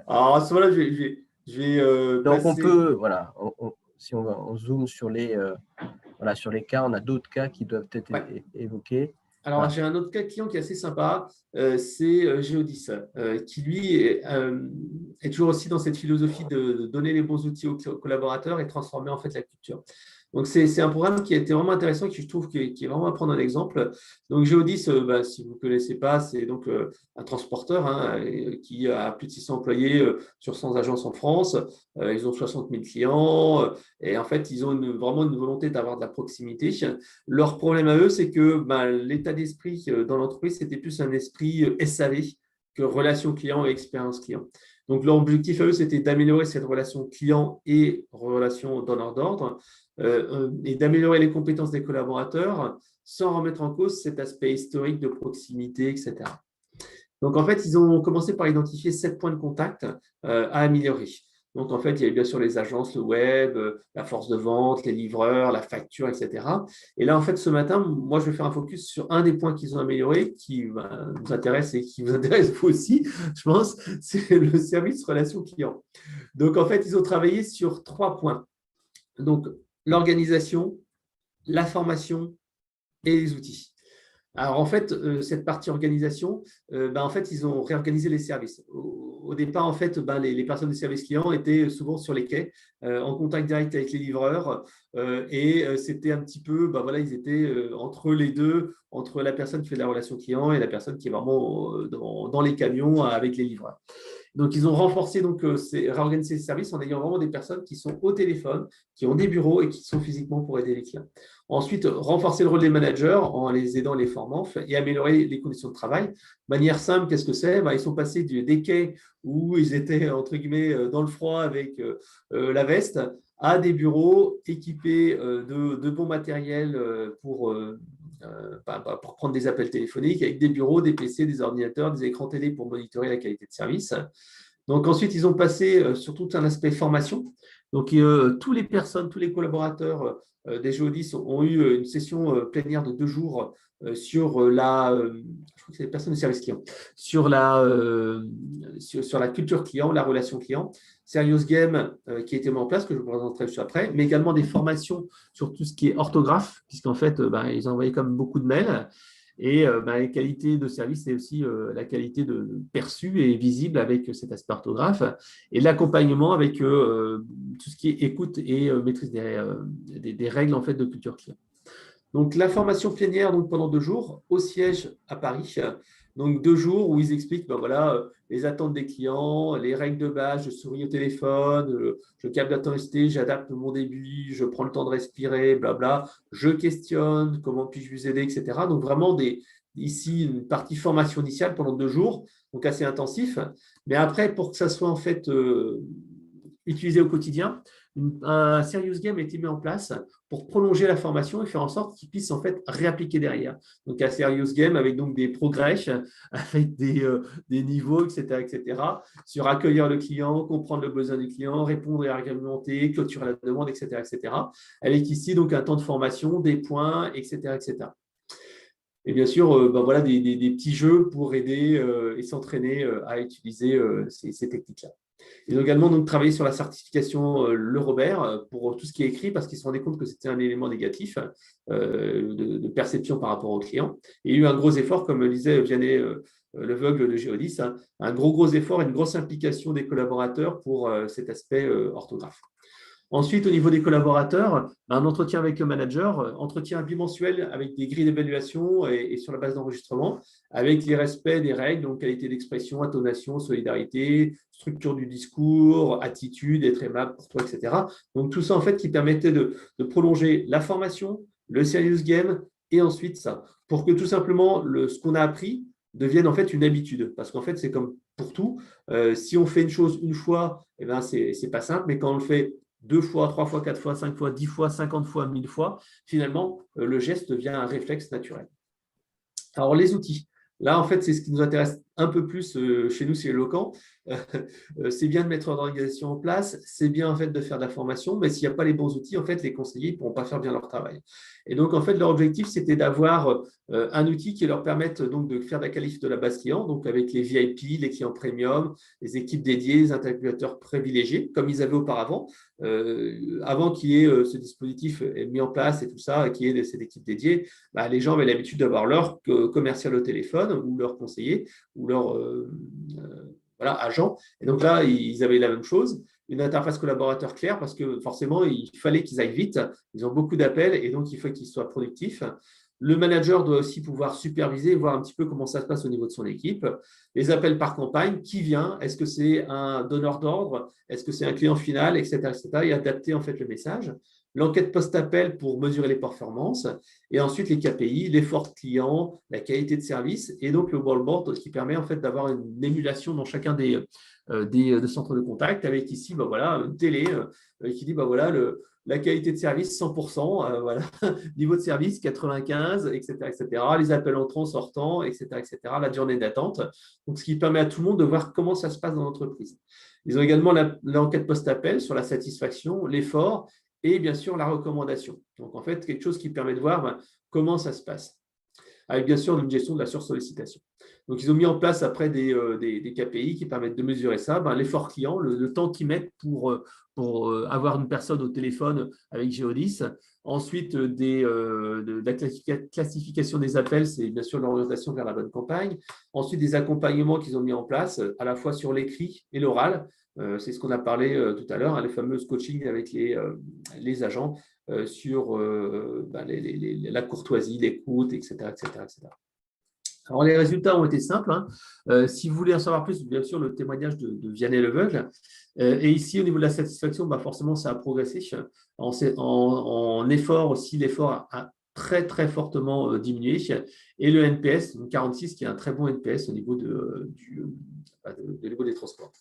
Alors, à ce moment-là, je vais donc, passer… on peut, voilà, si on zoome sur les cas, on a d'autres cas qui doivent être évoqués. Alors, voilà. J'ai un autre cas client qui est assez sympa, c'est Géodis, qui lui est toujours aussi dans cette philosophie de donner les bons outils aux collaborateurs et transformer en fait la culture. Donc, c'est un programme qui a été vraiment intéressant et qui, je trouve, qui est vraiment à prendre un exemple. Donc, Géodis, si vous ne connaissez pas, c'est donc un transporteur qui a plus de 600 employés sur 100 agences en France. Ils ont 60 000 clients et en fait, ils ont vraiment une volonté d'avoir de la proximité. Leur problème à eux, c'est que l'état d'esprit dans l'entreprise, c'était plus un esprit SAV que relation client et expérience client. Donc, leur objectif à eux, c'était d'améliorer cette relation client et relation donneur d'ordre et d'améliorer les compétences des collaborateurs sans remettre en cause cet aspect historique de proximité, etc. Donc, en fait, ils ont commencé par identifier 7 points de contact à améliorer. Donc, en fait, il y avait bien sûr les agences, le web, la force de vente, les livreurs, la facture, etc. Et là, en fait, ce matin, moi, je vais faire un focus sur un des points qu'ils ont amélioré, qui nous intéresse et qui vous intéresse vous aussi, je pense, c'est le service relation client. Donc, en fait, ils ont travaillé sur 3 points. Donc, l'organisation, la formation et les outils. Alors, en fait, cette partie organisation, en fait, ils ont réorganisé les services. Au départ, en fait, les personnes du service client étaient souvent sur les quais, en contact direct avec les livreurs. C'était un petit peu, voilà, ils étaient entre les deux, entre la personne qui fait la relation client et la personne qui est vraiment dans les camions avec les livreurs. Donc, ils ont renforcé, réorganisé les services en ayant vraiment des personnes qui sont au téléphone, qui ont des bureaux et qui sont physiquement pour aider les clients. Ensuite, renforcer le rôle des managers en les aidant, les formant et améliorer les conditions de travail. De manière simple, qu'est-ce que c'est ? Ils sont passés des quais où ils étaient, entre guillemets, dans le froid avec la veste, à des bureaux équipés de bons matériels pour prendre des appels téléphoniques, avec des bureaux, des PC, des ordinateurs, des écrans télé pour monitorer la qualité de service. Donc ensuite, ils ont passé sur tout un aspect formation. Donc tous les collaborateurs des Géodis ont eu une session plénière de 2 jours sur je crois que c'est les personnes de service client, sur la culture client, la relation client, Serious Game qui a été mis en place, que je vous présenterai juste après, mais également des formations sur tout ce qui est orthographe, puisqu'en fait, ils envoyaient comme beaucoup de mails. Et la qualité de service, c'est aussi la qualité perçue et visible avec cet aspect orthographe. Et l'accompagnement avec tout ce qui est écoute et maîtrise des règles en fait, de culture client. Donc, la formation plénière pendant 2 jours au siège à Paris. Donc, 2 jours où ils expliquent les attentes des clients, les règles de base, je souris au téléphone, je capte l'intensité, j'adapte mon débit, je prends le temps de respirer, blabla, je questionne, comment puis-je vous aider, etc. Donc, vraiment, ici, une partie formation initiale pendant 2 jours, donc assez intensif. Mais après, pour que ça soit en fait utilisé au quotidien, un serious game a été mis en place pour prolonger la formation et faire en sorte qu'ils puissent en fait réappliquer derrière. Donc un serious game avec donc des progrès, avec des niveaux, etc., sur accueillir le client, comprendre le besoin du client, répondre et argumenter, clôturer la demande, etc., avec ici donc un temps de formation, des points, etc. Et bien sûr, voilà des petits jeux pour aider et s'entraîner à utiliser ces techniques-là. Ils ont également donc travaillé sur la certification Le Robert pour tout ce qui est écrit parce qu'ils se rendaient compte que c'était un élément négatif de perception par rapport aux clients. Et il y a eu un gros effort, comme le disait Vianney Leveugle de Géodis, un gros effort et une grosse implication des collaborateurs pour cet aspect orthographe. Ensuite, au niveau des collaborateurs, un entretien avec le manager, entretien bimensuel avec des grilles d'évaluation et sur la base d'enregistrement, avec les respects des règles, donc qualité d'expression, intonation, solidarité, structure du discours, attitude, être aimable pour toi, etc. Donc tout ça, en fait, qui permettait de prolonger la formation, le serious game et ensuite ça, pour que tout simplement ce qu'on a appris devienne en fait une habitude. Parce qu'en fait, c'est comme pour tout. Si on fait une chose une fois, c'est pas simple, mais quand on le fait 2 fois, 3 fois, 4 fois, 5 fois, 10 fois, 50 fois, 1000 fois, finalement, le geste devient un réflexe naturel. Alors, les outils. Là, en fait, c'est ce qui nous intéresse un peu plus chez nous, c'est Eloquent. C'est bien de mettre l'organisation en place, c'est bien en fait de faire de la formation, mais s'il n'y a pas les bons outils, en fait, les conseillers ne pourront pas faire bien leur travail. Et donc, en fait, leur objectif, c'était d'avoir un outil qui leur permette donc de faire de la qualif de la base client, donc avec les VIP, les clients premium, les équipes dédiées, les interlocuteurs privilégiés, comme ils avaient auparavant, avant qu'il y ait ce dispositif mis en place et tout ça, qu'il y ait cette équipe dédiée. Les gens avaient l'habitude d'avoir leur commercial au téléphone ou leur conseiller ou leur agent. Et donc là, ils avaient la même chose, une interface collaborateur claire parce que forcément, il fallait qu'ils aillent vite. Ils ont beaucoup d'appels et donc il faut qu'ils soient productifs. Le manager doit aussi pouvoir superviser et voir un petit peu comment ça se passe au niveau de son équipe. Les appels par campagne, qui vient ? Est-ce que c'est un donneur d'ordre ? Est-ce que c'est un client final, etc., et adapter en fait le message. L'enquête post-appel pour mesurer les performances, et ensuite les KPI, l'effort client, la qualité de service, et donc le wallboard qui permet en fait d'avoir une émulation dans chacun des centres de contact, avec ici une télé qui dit la qualité de service 100%, niveau de service 95, etc., les appels entrants, sortants, etc., la durée d'attente. Donc, ce qui permet à tout le monde de voir comment ça se passe dans l'entreprise. Ils ont également l'enquête post-appel sur la satisfaction, l'effort et bien sûr la recommandation. Donc, en fait, quelque chose qui permet de voir comment ça se passe. avec bien sûr une gestion de la sursollicitation. Donc, ils ont mis en place après des KPI qui permettent de mesurer ça, l'effort client, le temps qu'ils mettent pour avoir une personne au téléphone avec Geodis. Ensuite, de la classification des appels, c'est bien sûr l'orientation vers la bonne campagne. Ensuite, des accompagnements qu'ils ont mis en place, à la fois sur l'écrit et l'oral. C'est ce qu'on a parlé tout à l'heure, les fameuses coachings avec les agents sur la courtoisie, l'écoute, etc., etc., etc. Alors, les résultats ont été simples. Si vous voulez en savoir plus, bien sûr, le témoignage de Vianney Leveugle. Et ici, au niveau de la satisfaction, forcément, ça a progressé. En effort aussi, l'effort a très, très fortement diminué. Et le NPS, 46, qui est un très bon NPS au niveau de niveau des transports.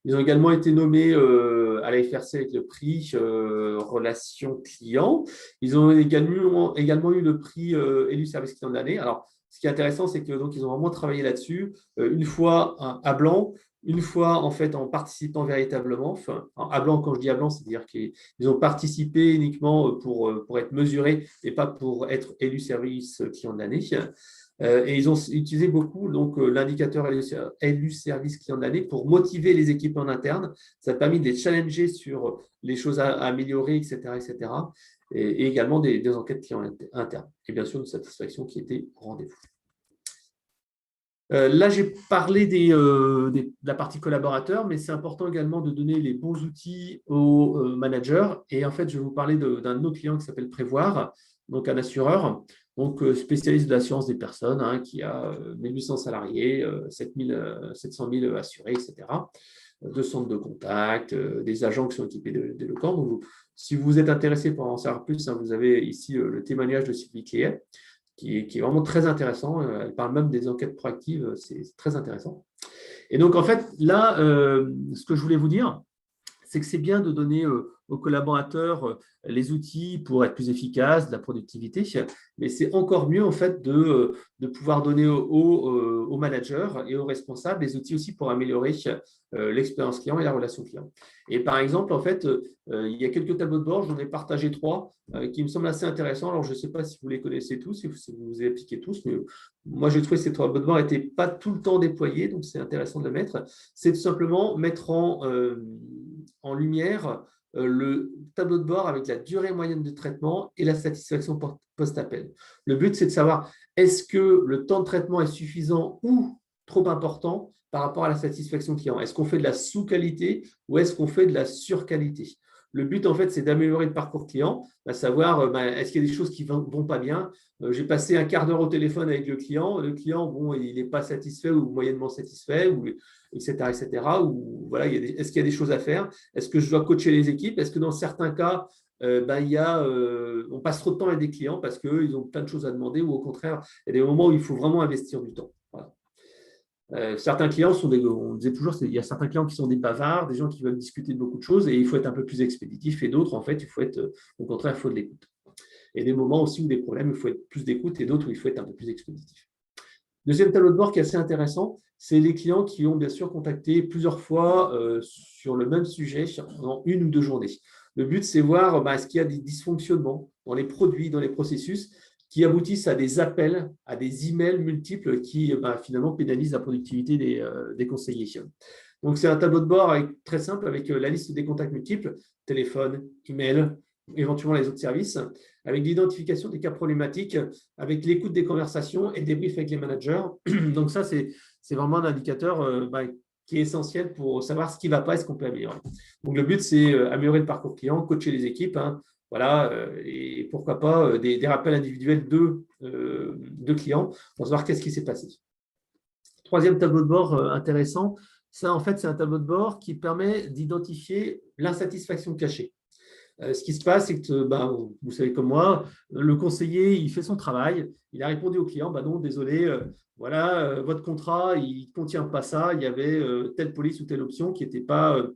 Ils ont également été nommés à la FRC avec le prix Relation Client. Ils ont également eu le prix Élu Service Client de l'année. Alors, ce qui est intéressant, c'est que donc ils ont vraiment travaillé là-dessus, une fois à blanc, une fois en fait en participant véritablement. Enfin, à blanc, quand je dis à blanc, c'est-à-dire qu'ils ont participé uniquement pour être mesurés et pas pour être élu service client de l'année. Et ils ont utilisé beaucoup l'indicateur élu service client de l'année pour motiver les équipes en interne. Ça a permis de les challenger sur les choses à améliorer, etc., etc. Et également des enquêtes clients internes. Et bien sûr, une satisfaction qui était au rendez-vous. Là, j'ai parlé de la partie collaborateur, mais c'est important également de donner les bons outils aux managers. Et en fait, je vais vous parler d'un autre client qui s'appelle Prévoir, donc un assureur, donc spécialiste de l'assurance des personnes, qui a 1800 salariés, 700 000 assurés, etc. 2 centres de contact, des agents qui sont équipés de locaux. Donc, si vous êtes intéressé pour en savoir plus, vous avez ici le témoignage de Sylvie Cléet, qui est vraiment très intéressant. Elle parle même des enquêtes proactives, c'est très intéressant. Et donc, en fait, là, ce que je voulais vous dire, c'est que c'est bien de donner aux collaborateurs les outils pour être plus efficaces, de la productivité, mais c'est encore mieux en fait de pouvoir donner aux managers et aux responsables les outils aussi pour améliorer l'expérience client et la relation client. Et par exemple, en fait, il y a quelques tableaux de bord, j'en ai partagé 3 qui me semblent assez intéressants. Alors, je ne sais pas si vous les connaissez tous, si vous les appliquez tous, mais moi, j'ai trouvé que ces 3 tableaux de bord n'étaient pas tout le temps déployés, donc c'est intéressant de le mettre. C'est tout simplement mettre en lumière le tableau de bord avec la durée moyenne de traitement et la satisfaction post-appel. Le but, c'est de savoir est-ce que le temps de traitement est suffisant ou trop important par rapport à la satisfaction client. Est-ce qu'on fait de la sous-qualité ou est-ce qu'on fait de la sur-qualité? Le but, en fait, c'est d'améliorer le parcours client, à savoir, est-ce qu'il y a des choses qui ne vont pas bien? J'ai passé un quart d'heure au téléphone avec le client, bon, il n'est pas satisfait ou moyennement satisfait, etc., etc. Ou voilà, est-ce qu'il y a des choses à faire? Est-ce que je dois coacher les équipes? Est-ce que dans certains cas, on passe trop de temps avec des clients parce qu'ils ont plein de choses à demander, ou au contraire, il y a des moments où il faut vraiment investir du temps. Voilà. Certains clients sont on disait toujours, il y a certains clients qui sont des bavards, des gens qui veulent discuter de beaucoup de choses, et il faut être un peu plus expéditif, et d'autres, en fait, il faut être, au contraire, il faut de l'écoute. Et des moments aussi où des problèmes, il faut être plus d'écoute, et d'autres où il faut être un peu plus expéditif. Deuxième tableau de bord qui est assez intéressant, c'est les clients qui ont bien sûr contacté plusieurs fois sur le même sujet en 1 ou 2 journées. Le but, c'est voir est-ce qu'il y a des dysfonctionnements dans les produits, dans les processus, qui aboutissent à des appels, à des emails multiples qui finalement pénalisent la productivité des conseillers. Donc, c'est un tableau de bord très simple avec la liste des contacts multiples, téléphone, email, éventuellement les autres services, avec l'identification des cas problématiques, avec l'écoute des conversations et le débrief avec les managers. Donc, ça, c'est vraiment un indicateur qui est essentiel pour savoir ce qui ne va pas et ce qu'on peut améliorer. Donc, le but, c'est améliorer le parcours client, coacher les équipes, voilà, et pourquoi pas des rappels individuels de clients pour savoir qu'est-ce qui s'est passé. Troisième tableau de bord intéressant, ça en fait c'est un tableau de bord qui permet d'identifier l'insatisfaction cachée. Ce qui se passe, c'est que, vous savez comme moi, le conseiller, il fait son travail, il a répondu au client, non, désolé, voilà, votre contrat, il ne contient pas ça, il y avait telle police ou telle option qui n'était pas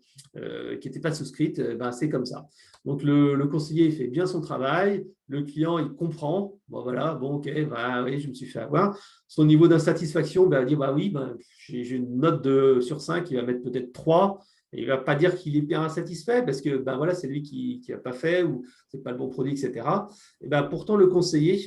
souscrite, c'est comme ça. Donc, le conseiller, il fait bien son travail, le client, il comprend, voilà, ok, oui, je me suis fait avoir. Son niveau d'insatisfaction, il va dire, oui, j'ai une note sur 5, il va mettre peut-être 3. Il ne va pas dire qu'il est bien insatisfait parce que voilà, c'est lui qui n'a pas fait ou ce n'est pas le bon produit, etc. Et pourtant, le conseiller,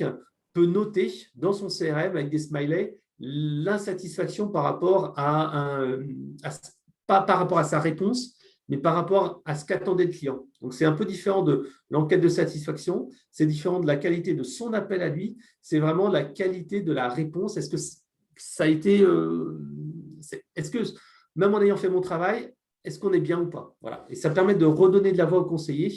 peut noter dans son CRM avec des smileys l'insatisfaction par rapport pas par rapport à sa réponse, mais par rapport à ce qu'attendait le client. Donc, c'est un peu différent de l'enquête de satisfaction, c'est différent de la qualité de son appel à lui, c'est vraiment la qualité de la réponse. Est-ce que ça a été… est-ce que, même en ayant fait mon travail, est-ce qu'on est bien ou pas? Voilà. Et ça permet de redonner de la voix au conseiller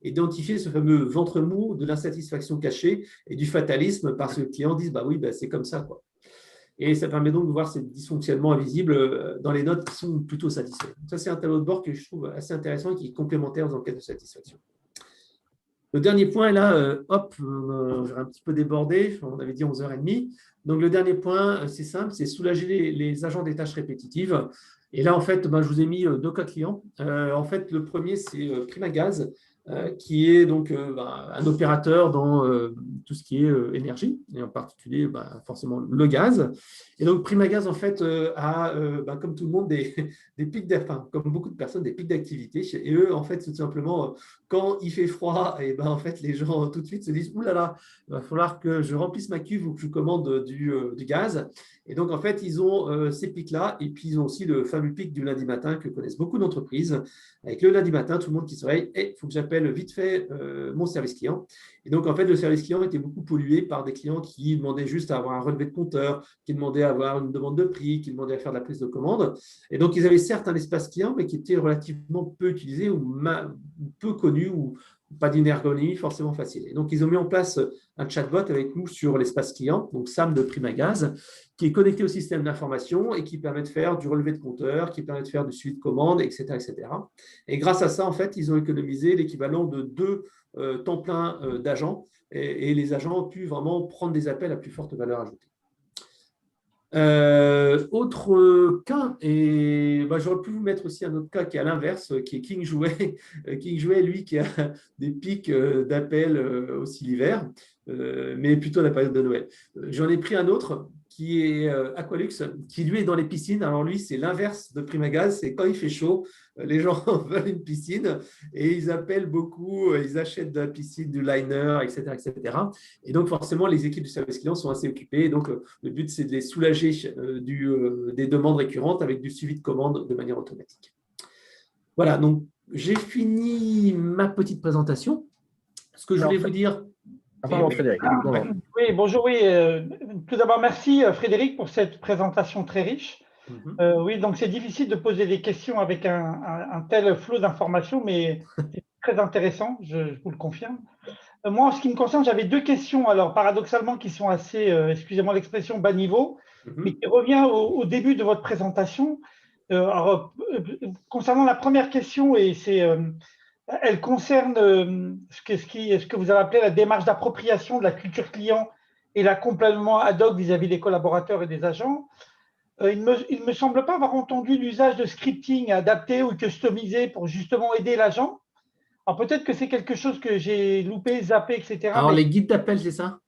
et d'identifier ce fameux ventre mou de l'insatisfaction cachée et du fatalisme parce que le client dit bah oui, bah, c'est comme ça, quoi. Et ça permet donc de voir ces dysfonctionnements invisibles dans les notes qui sont plutôt satisfaits. Donc ça, c'est un tableau de bord que je trouve assez intéressant et qui est complémentaire aux enquêtes de satisfaction. Le dernier point, là, j'ai un petit peu débordé, on avait dit 11h30. Donc, le dernier point, c'est simple, c'est soulager les agents des tâches répétitives. Et là, en fait, je vous ai mis 2 cas clients. En fait, le premier, c'est Primagaz, qui est donc un opérateur dans tout ce qui est énergie, et en particulier forcément le gaz. Et donc, Primagaz, en fait, a, comme tout le monde, des pics comme beaucoup de personnes, des pics d'activité. Et eux, en fait, tout simplement, quand il fait froid, et en fait, les gens tout de suite se disent « Ouh là là, il va falloir que je remplisse ma cuve ou que je commande du gaz ». Et donc, en fait, ils ont ces pics-là. Et puis, ils ont aussi le fameux pic du lundi matin que connaissent beaucoup d'entreprises. Avec le lundi matin, tout le monde qui se réveille, il faut que j'appelle vite fait mon service client. Et donc, en fait, le service client était beaucoup pollué par des clients qui demandaient juste à avoir un relevé de compteur, qui demandaient à avoir une demande de prix, qui demandaient à faire de la prise de commande. Et donc, ils avaient certes un espace client, mais qui était relativement peu utilisé ou peu connu ou pas d'une ergonomie forcément facile. Et donc, ils ont mis en place un chatbot avec nous sur l'espace client, donc Sam de Primagaz, qui est connecté au système d'information et qui permet de faire du relevé de compteur, qui permet de faire du suivi de commande, etc., etc. Et grâce à ça, en fait, ils ont économisé l'équivalent de 2 temps plein d'agents et les agents ont pu vraiment prendre des appels à plus forte valeur ajoutée. Autre cas, et j'aurais pu vous mettre aussi un autre cas qui est à l'inverse, qui est King Jouet. King Jouet, lui, qui a des pics d'appels aussi l'hiver, mais plutôt à la période de Noël. J'en ai pris un autre qui est Aqualux, qui lui est dans les piscines. Alors lui, c'est l'inverse de Primagaz, c'est quand il fait chaud, les gens veulent une piscine et ils appellent beaucoup, ils achètent de la piscine, du liner, etc., etc. Et donc, forcément, les équipes du service client sont assez occupées. Et donc, le but, c'est de les soulager des demandes récurrentes avec du suivi de commandes de manière automatique. Voilà, donc j'ai fini ma petite présentation. Ce que je voulais vous dire… Pardon, Frédéric. Oui, bonjour. Oui, tout d'abord, merci Frédéric pour cette présentation très riche. Oui, donc c'est difficile de poser des questions avec un tel flot d'informations, mais c'est très intéressant, je vous le confirme. Moi, en ce qui me concerne, j'avais 2 questions, alors paradoxalement, qui sont assez, excusez-moi l'expression, bas niveau, mais qui revient au début de votre présentation. Concernant la première question, et elle concerne ce que vous avez appelé la démarche d'appropriation de la culture client et l'accompagnement ad hoc vis-à-vis des collaborateurs et des agents. Il ne me semble pas avoir entendu l'usage de scripting adapté ou customisé pour justement aider l'agent. Alors peut-être que c'est quelque chose que j'ai loupé, zappé, etc. Alors, les guides d'appel, c'est ça?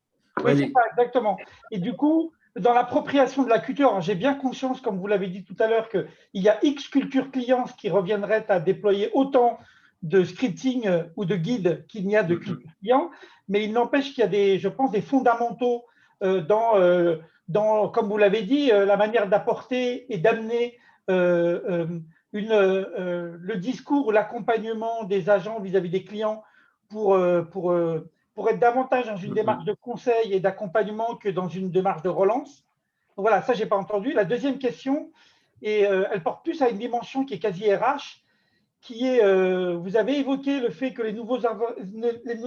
Oui, c'est ça, exactement. Et du coup, dans l'appropriation de la culture, j'ai bien conscience, comme vous l'avez dit tout à l'heure, qu'il y a X culture client, ce qui reviendrait à déployer autant de scripting ou de guides qu'il n'y a de culture client, mais il n'empêche qu'il y a je pense, des fondamentaux dans, comme vous l'avez dit, la manière d'apporter et d'amener le discours ou l'accompagnement des agents vis-à-vis des clients pour être davantage dans une démarche de conseil et d'accompagnement que dans une démarche de relance. Donc voilà, ça, je n'ai pas entendu. La deuxième question, et elle porte plus à une dimension qui est quasi RH, qui est, vous avez évoqué le fait que il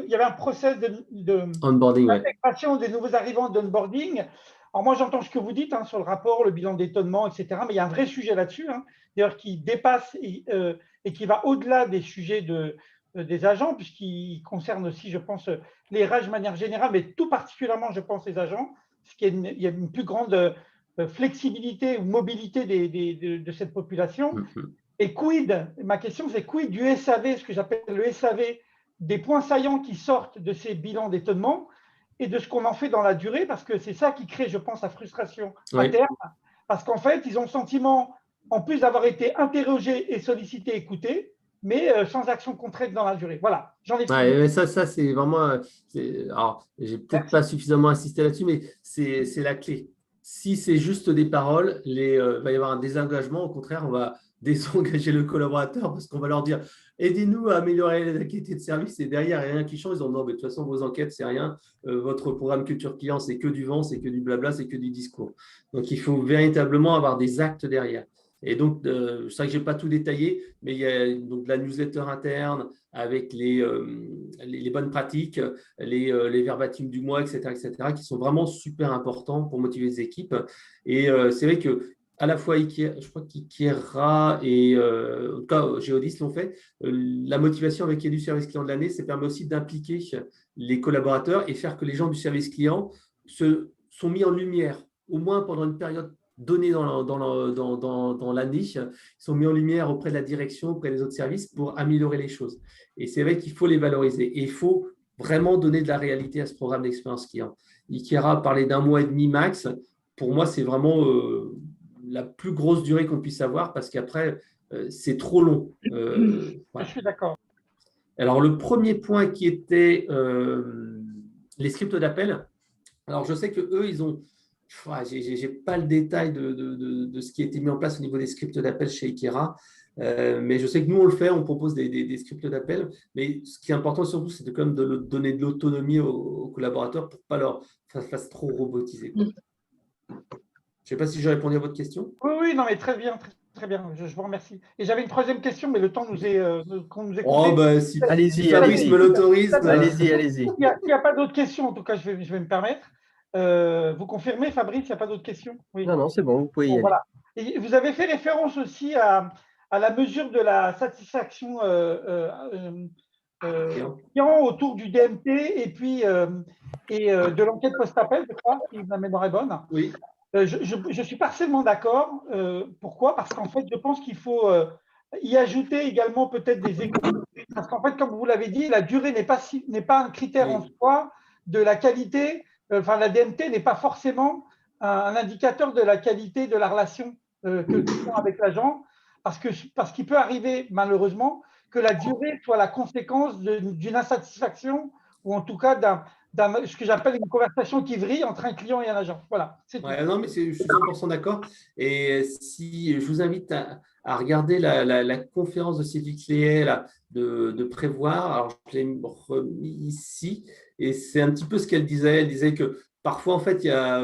y avait un process d'intégration des nouveaux arrivants d'onboarding. Alors moi, j'entends ce que vous dites sur le rapport, le bilan d'étonnement, etc. Mais il y a un vrai sujet là-dessus, d'ailleurs, qui dépasse et qui va au-delà des sujets des agents, puisqu'il concerne aussi, je pense, les RH de manière générale, mais tout particulièrement, je pense, les agents, parce qu'il y a une plus grande flexibilité ou mobilité de cette population. Et ma question, c'est quid du SAV, ce que j'appelle le SAV, des points saillants qui sortent de ces bilans d'étonnement et de ce qu'on en fait dans la durée, parce que c'est ça qui crée, je pense, la frustration à terme, parce qu'en fait, ils ont le sentiment, en plus d'avoir été interrogés et sollicités, écoutés, mais sans action concrète dans la durée. Voilà, j'en ai fini. Ouais, ça c'est vraiment. Alors, j'ai peut-être pas suffisamment insisté là-dessus, mais c'est la clé. Si c'est juste des paroles, il va y avoir un désengagement. Au contraire, on va désengager le collaborateur parce qu'on va leur dire aidez-nous à améliorer la qualité de service. Et derrière, il n'y a rien qui change. Ils ont non, mais de toute façon, vos enquêtes, c'est rien. Votre programme culture client, c'est que du vent, c'est que du blabla, c'est que du discours. Donc, il faut véritablement avoir des actes derrière. Et donc, c'est vrai que je n'ai pas tout détaillé, mais il y a donc la newsletter interne avec les bonnes pratiques, les verbatims du mois, etc., qui sont vraiment super importants pour motiver les équipes. Et c'est vrai que à la fois Ikea, je crois qu'Ikea et en tout cas Geodis l'ont fait. La motivation avec du service client de l'année, ça permet aussi d'impliquer les collaborateurs et faire que les gens du service client sont mis en lumière, au moins pendant une période donnés dans l'année, ils sont mis en lumière auprès de la direction, auprès des autres services pour améliorer les choses. Et c'est vrai qu'il faut les valoriser. Et il faut vraiment donner de la réalité à ce programme d'expérience client. Ikea parlait d'1 mois et demi max. Pour moi, c'est vraiment la plus grosse durée qu'on puisse avoir parce qu'après, c'est trop long. Je suis d'accord. Alors, le premier point qui était les scripts d'appel. Alors, je sais qu'eux, ils ont… Je n'ai pas le détail de ce qui a été mis en place au niveau des scripts d'appel chez Ikea, mais je sais que nous, on le fait, on propose des scripts d'appel. Mais ce qui est important surtout, c'est quand même de donner de l'autonomie aux collaborateurs pour ne pas leur fasse trop robotiser. Je ne sais pas si j'ai répondu à votre question. Oui, non, mais très bien, très bien. Je vous remercie. Et j'avais une troisième question, mais le temps qu'on nous est Oh, coupé. si Allez-y, Fabrice me l'autorise. Allez-y. Il n'y a pas d'autres questions, en tout cas, je vais me permettre. Vous confirmez, Fabrice, il n'y a pas d'autres questions? Oui. Non, c'est bon, vous pouvez y aller. Voilà. Et vous avez fait référence aussi à la mesure de la satisfaction client autour du DMP et puis de l'enquête post-appel, je crois, si ma mémoire est bonne. Oui. Je suis partiellement d'accord. Pourquoi? Parce qu'en fait, je pense qu'il faut y ajouter également peut-être des échos. Parce qu'en fait, comme vous l'avez dit, la durée n'est pas un critère en soi de la qualité. Enfin, la DMT n'est pas forcément un indicateur de la qualité de la relation que le client a avec l'agent, parce qu'il peut arriver, malheureusement, que la durée soit la conséquence d'une insatisfaction ou en tout cas ce que j'appelle une conversation qui vrille entre un client et un agent. Voilà. Ouais, non, mais je suis 100% d'accord. Et si je vous invite à regarder la conférence de Sylvie Cléet de prévoir, alors je l'ai remis ici, et c'est un petit peu ce qu'elle disait. Elle disait que parfois, en fait, il y a,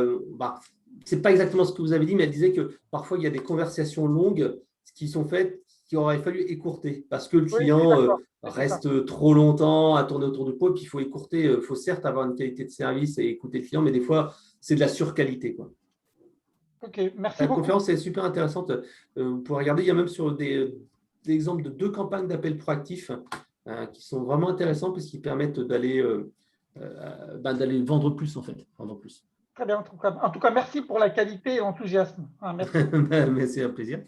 c'est pas exactement ce que vous avez dit, mais elle disait que parfois, il y a des conversations longues qui sont faites qu'il aurait fallu écourter parce que le client reste trop longtemps à tourner autour du pot. Puis il faut écourter. Il faut certes avoir une qualité de service et écouter le client, mais des fois, c'est de la surqualité, quoi. Ok, merci La beaucoup. conférence est super intéressante. Vous pouvez regarder. Il y a même sur des exemples de 2 campagnes d'appel proactifs qui sont vraiment intéressants parce qu'ils permettent d'aller vendre plus, en fait. Vendre plus. Très bien. En tout cas, merci pour la qualité et l'enthousiasme. Merci. Mais c'est un plaisir.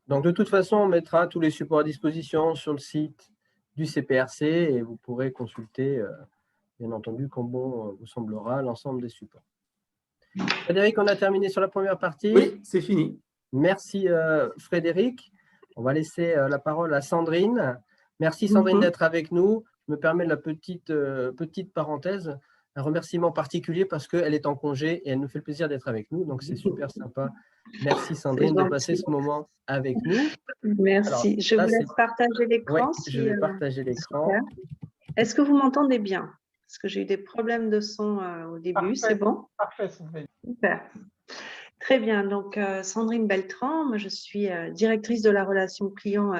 Donc, de toute façon, on mettra tous les supports à disposition sur le site du CPRC et vous pourrez consulter, bien entendu, comme bon vous semblera, l'ensemble des supports. Frédéric, on a terminé sur la première partie. Oui, c'est fini. Merci, Frédéric. On va laisser la parole à Sandrine. Merci, Sandrine, d'être avec nous. Je me permets la petite parenthèse, un remerciement particulier parce qu'elle est en congé et elle nous fait le plaisir d'être avec nous. Donc, c'est super sympa. Merci, Sandrine, de passer ce moment avec nous. Merci. Alors, je vous laisse partager l'écran. Oui, je vais partager l'écran. Est-ce que vous m'entendez bien? Parce que j'ai eu des problèmes de son au début. C'est bon? Parfait, Sandrine. Super. Très bien. Donc, Sandrine Beltran, moi, je suis directrice de la relation client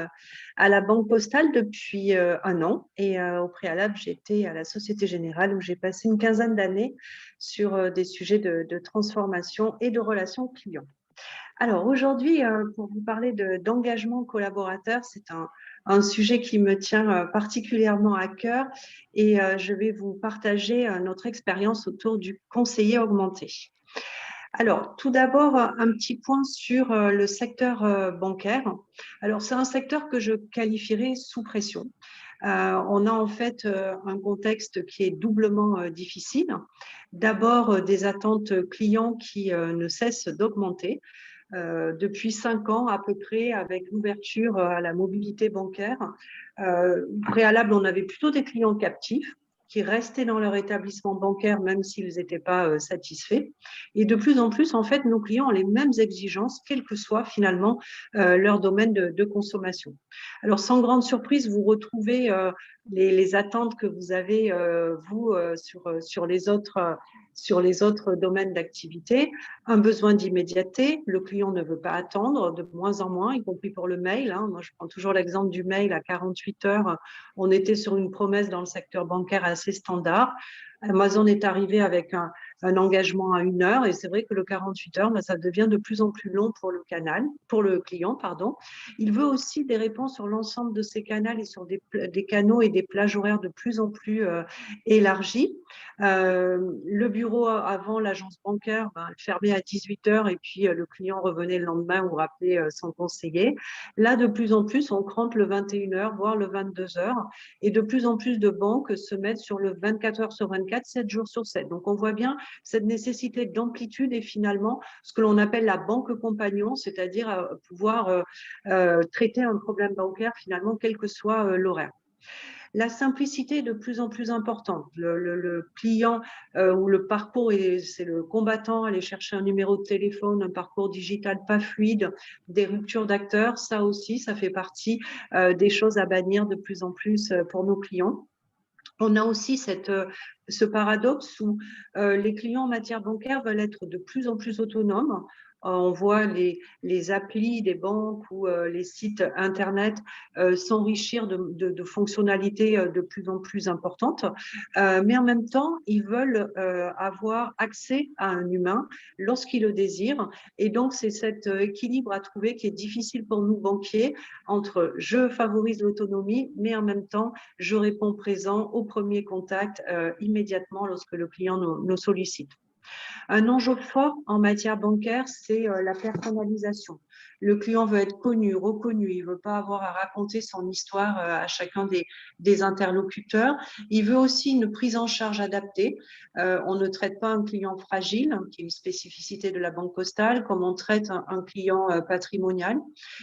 à la Banque Postale depuis 1 an. Et au préalable, j'étais à la Société Générale où j'ai passé une quinzaine d'années sur des sujets de transformation et de relations clients. Alors, aujourd'hui, pour vous parler d'engagement collaborateur, c'est un sujet qui me tient particulièrement à cœur et je vais vous partager notre expérience autour du conseiller augmenté. Alors, tout d'abord, un petit point sur le secteur bancaire. Alors, c'est un secteur que je qualifierais sous pression. On a en fait un contexte qui est doublement difficile. D'abord, des attentes clients qui ne cessent d'augmenter. depuis 5 ans à peu près avec l'ouverture à la mobilité bancaire. Au préalable, on avait plutôt des clients captifs qui restaient dans leur établissement bancaire même s'ils n'étaient pas satisfaits. Et de plus en plus, en fait, nos clients ont les mêmes exigences, quel que soit finalement leur domaine de consommation. Alors, sans grande surprise, vous retrouvez les attentes que vous avez, vous, sur les autres domaines d'activité. Un besoin d'immédiateté, le client ne veut pas attendre, de moins en moins, y compris pour le mail. Hein. Moi, je prends toujours l'exemple du mail à 48 heures. On était sur une promesse dans le secteur bancaire assez standard. Amazon est arrivé avec un engagement à 1 heure et c'est vrai que le 48 heures, ça devient de plus en plus long pour le client, pardon. Il veut aussi des réponses sur l'ensemble de ces canaux et sur des canaux et des plages horaires de plus en plus élargis. Le bureau avant l'agence bancaire fermait à 18 heures et puis le client revenait le lendemain ou rappelait son conseiller. Là, de plus en plus, on crante le 21 heures, voire le 22 heures et de plus en plus de banques se mettent sur le 24 heures sur 24, 7 jours sur 7. Donc, on voit bien cette nécessité d'amplitude et finalement ce que l'on appelle la banque compagnon, c'est-à-dire pouvoir traiter un problème bancaire finalement, quel que soit l'horaire. La simplicité est de plus en plus importante. Le client ou le parcours, c'est le combattant, aller chercher un numéro de téléphone, un parcours digital pas fluide, des ruptures d'acteurs, ça aussi, ça fait partie des choses à bannir de plus en plus pour nos clients. On a aussi ce paradoxe où les clients en matière bancaire veulent être de plus en plus autonomes. On voit les applis des banques ou les sites Internet s'enrichir de fonctionnalités de plus en plus importantes. Mais en même temps, ils veulent avoir accès à un humain lorsqu'ils le désirent. Et donc, c'est cet équilibre à trouver qui est difficile pour nous banquiers entre je favorise l'autonomie, mais en même temps, je réponds présent au premier contact immédiatement lorsque le client nous sollicite. Un enjeu fort en matière bancaire, c'est la personnalisation. Le client veut être connu, reconnu, il ne veut pas avoir à raconter son histoire à chacun des interlocuteurs. Il veut aussi une prise en charge adaptée. On ne traite pas un client fragile, qui est une spécificité de la Banque Postale, comme on traite un client patrimonial.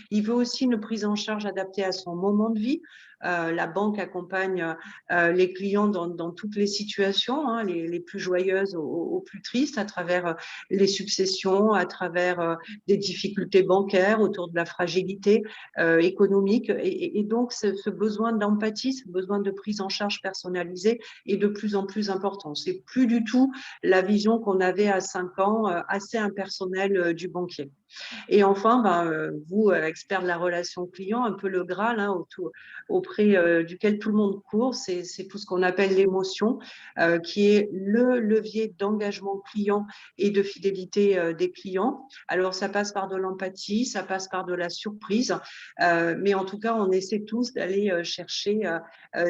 Il veut aussi une prise en charge adaptée à son moment de vie. La banque accompagne les clients dans toutes les situations, hein, les plus joyeuses aux plus tristes, à travers les successions, à travers des difficultés bancaires, autour de la fragilité économique. Et donc, ce besoin d'empathie, ce besoin de prise en charge personnalisée est de plus en plus important. C'est plus du tout la vision qu'on avait à 5 ans, assez impersonnelle du banquier. Et enfin, vous, expert de la relation client, un peu le Graal hein, auprès duquel tout le monde court, c'est tout ce qu'on appelle l'émotion, qui est le levier d'engagement client et de fidélité des clients. Alors, ça passe par de l'empathie, ça passe par de la surprise, mais en tout cas, on essaie tous d'aller chercher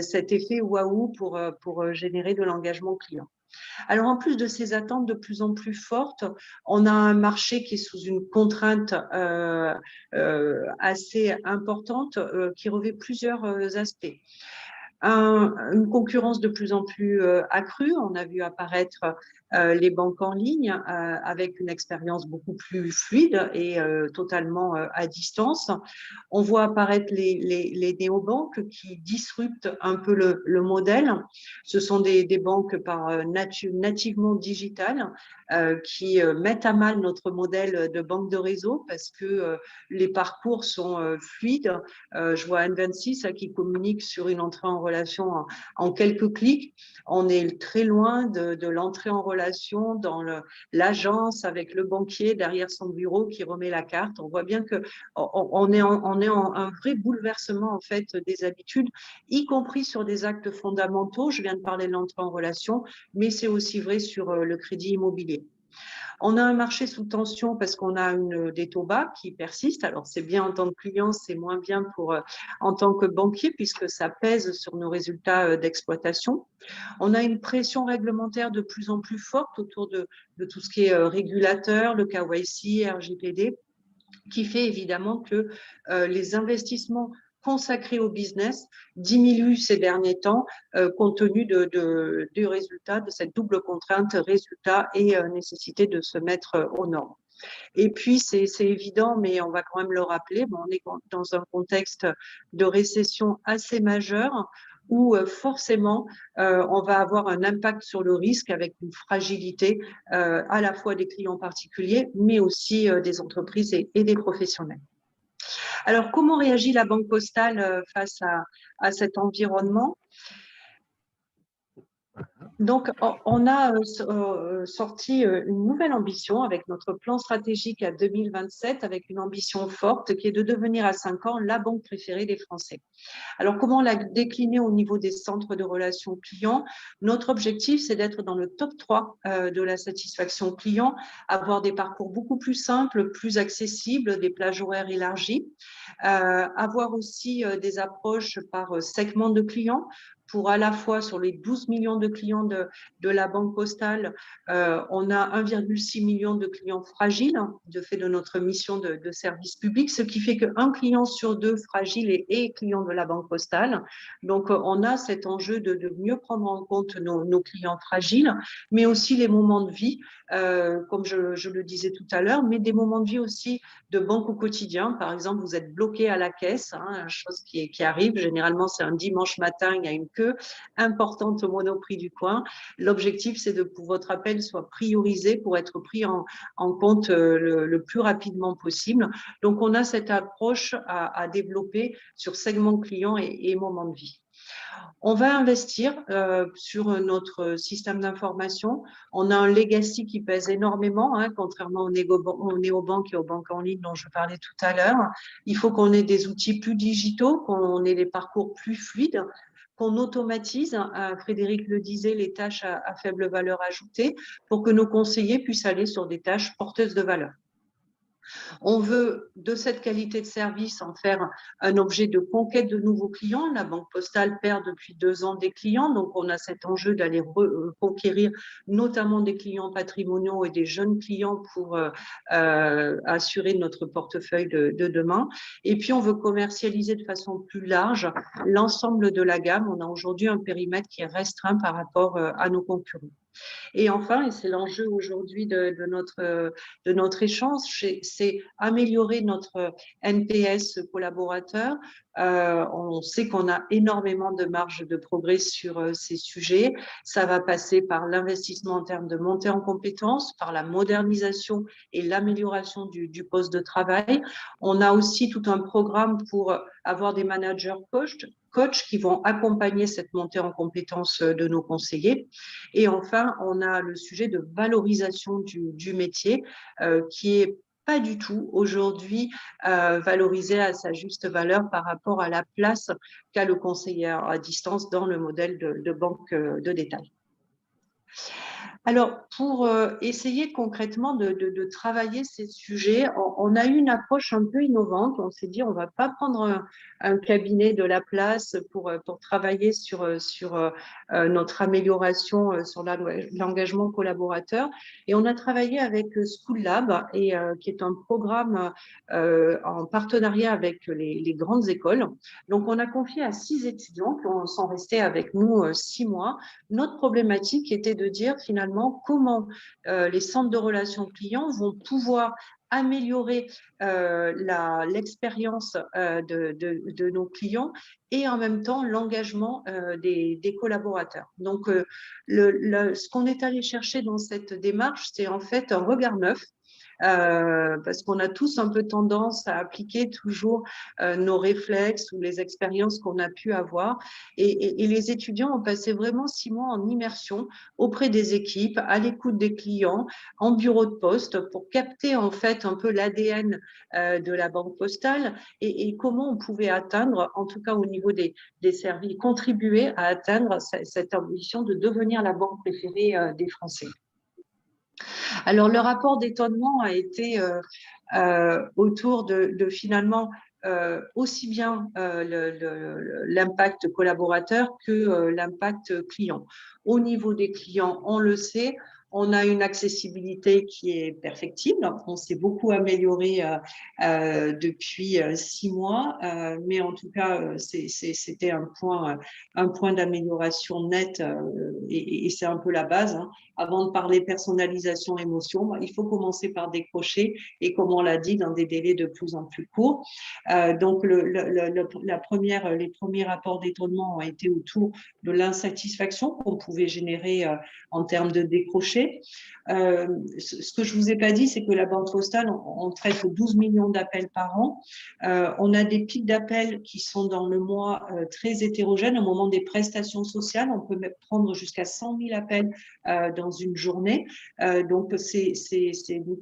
cet effet waouh pour générer de l'engagement client. Alors, en plus de ces attentes de plus en plus fortes, on a un marché qui est sous une contrainte assez importante qui revêt plusieurs aspects. Une concurrence de plus en plus accrue. On a vu apparaître les banques en ligne avec une expérience beaucoup plus fluide et totalement à distance. On voit apparaître les néobanques qui disruptent un peu le modèle. Ce sont des banques nativement digitales qui mettent à mal notre modèle de banque de réseau parce que les parcours sont fluides. Je vois N26 qui communique sur une entrée en relation en quelques clics. On est très loin de l'entrée en relation dans l'agence avec le banquier derrière son bureau qui remet la carte. On voit bien qu'on est en un vrai bouleversement en fait des habitudes, y compris sur des actes fondamentaux. Je viens de parler de l'entrée en relation, mais c'est aussi vrai sur le crédit immobilier. On a un marché sous tension parce qu'on a des taux bas qui persistent. Alors, c'est bien en tant que client, c'est moins bien en tant que banquier puisque ça pèse sur nos résultats d'exploitation. On a une pression réglementaire de plus en plus forte autour de tout ce qui est régulateur, le KYC, RGPD, qui fait évidemment que les investissements consacrés au business diminuent ces derniers temps compte tenu du résultat, de cette double contrainte résultat et nécessité de se mettre aux normes. Et puis, c'est évident, mais on va quand même le rappeler, bon, on est dans un contexte de récession assez majeure où forcément, on va avoir un impact sur le risque avec une fragilité à la fois des clients particuliers, mais aussi des entreprises et des professionnels. Alors, comment réagit la Banque Postale face à cet environnement ? Donc, on a sorti une nouvelle ambition avec notre plan stratégique à 2027, avec une ambition forte qui est de devenir à 5 ans la banque préférée des Français. Alors, comment la décliner au niveau des centres de relations clients ? Notre objectif, c'est d'être dans le top 3 de la satisfaction client, avoir des parcours beaucoup plus simples, plus accessibles, des plages horaires élargies, avoir aussi des approches par segment de clients, pour à la fois sur les 12 millions de clients de la Banque Postale, on a 1,6 million de clients fragiles, de fait de notre mission de service public, ce qui fait qu'un client sur 2 fragile est client de la Banque Postale. Donc, on a cet enjeu de mieux prendre en compte nos clients fragiles, mais aussi les moments de vie, comme je le disais tout à l'heure, mais des moments de vie aussi de banque au quotidien. Par exemple, vous êtes bloqué à la caisse, chose qui arrive. Généralement, c'est un dimanche matin, il y a une queue importante au Monoprix du coin. L'objectif, c'est que votre appel soit priorisé pour être pris en compte le plus rapidement possible. Donc, on a cette approche à développer sur segment client et moment de vie. On va investir sur notre système d'information. On a un legacy qui pèse énormément, contrairement aux néobanques et aux banques en ligne dont je parlais tout à l'heure. Il faut qu'on ait des outils plus digitaux, qu'on ait des parcours plus fluides, qu'on automatise, Frédéric le disait, les tâches à faible valeur ajoutée pour que nos conseillers puissent aller sur des tâches porteuses de valeur. On veut de cette qualité de service en faire un objet de conquête de nouveaux clients. La Banque Postale perd depuis 2 ans des clients, donc on a cet enjeu d'aller conquérir notamment des clients patrimoniaux et des jeunes clients pour assurer notre portefeuille de demain. Et puis on veut commercialiser de façon plus large l'ensemble de la gamme. On a aujourd'hui un périmètre qui est restreint par rapport à nos concurrents. Et enfin, et c'est l'enjeu aujourd'hui de notre échange, c'est améliorer notre NPS collaborateur. On sait qu'on a énormément de marge de progrès sur ces sujets. Ça va passer par l'investissement en termes de montée en compétences, par la modernisation et l'amélioration du poste de travail. On a aussi tout un programme pour avoir des managers coach qui vont accompagner cette montée en compétences de nos conseillers. Et enfin, on a le sujet de valorisation du métier qui est pas du tout aujourd'hui valorisé à sa juste valeur par rapport à la place qu'a le conseiller à distance dans le modèle de banque de détail. Alors, pour essayer concrètement de travailler ces sujets, on a eu une approche un peu innovante. On s'est dit, on ne va pas prendre un cabinet de la place pour travailler sur notre amélioration sur l'engagement collaborateur. Et on a travaillé avec School Lab, qui est un programme en partenariat avec les grandes écoles. Donc, on a confié à 6 étudiants qui sont restés avec nous 6 mois. Notre problématique était de dire finalement comment les centres de relations clients vont pouvoir améliorer l'expérience de nos clients et en même temps l'engagement des collaborateurs. Donc, ce qu'on est allé chercher dans cette démarche, c'est en fait un regard neuf. Parce qu'on a tous un peu tendance à appliquer toujours nos réflexes ou les expériences qu'on a pu avoir. Et les étudiants ont passé vraiment 6 mois en immersion auprès des équipes, à l'écoute des clients, en bureau de poste, pour capter en fait un peu l'ADN de la Banque Postale et comment on pouvait atteindre, en tout cas au niveau des services, contribuer à atteindre cette ambition de devenir la banque préférée des Français. Alors, le rapport d'étonnement a été autour de finalement aussi bien l'impact collaborateur que l'impact client. Au niveau des clients, on le sait, On a une accessibilité qui est perfectible. On s'est beaucoup amélioré depuis 6 mois, mais en tout cas, c'était un point d'amélioration net et c'est un peu la base. Hein. Avant de parler personnalisation, émotion, il faut commencer par décrocher et, comme on l'a dit, dans des délais de plus en plus courts. Donc, les premiers rapports d'étonnement ont été autour de l'insatisfaction qu'on pouvait générer en termes de décrocher. Ce que je ne vous ai pas dit, c'est que la Banque Postale, on traite 12 millions d'appels par an. On a des pics d'appels qui sont dans le mois très hétérogènes. Au moment des prestations sociales, on peut prendre jusqu'à 100 000 appels dans une journée. Donc, c'est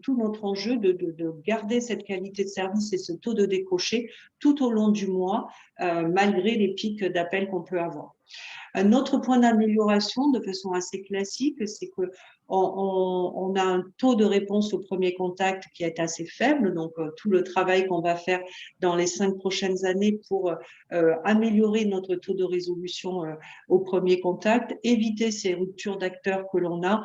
tout notre enjeu de garder cette qualité de service et ce taux de décroché tout au long du mois, malgré les pics d'appels qu'on peut avoir. Un autre point d'amélioration de façon assez classique, c'est qu'on a un taux de réponse au premier contact qui est assez faible. Donc, tout le travail qu'on va faire dans les 5 prochaines années pour améliorer notre taux de résolution au premier contact, éviter ces ruptures d'acteurs que l'on a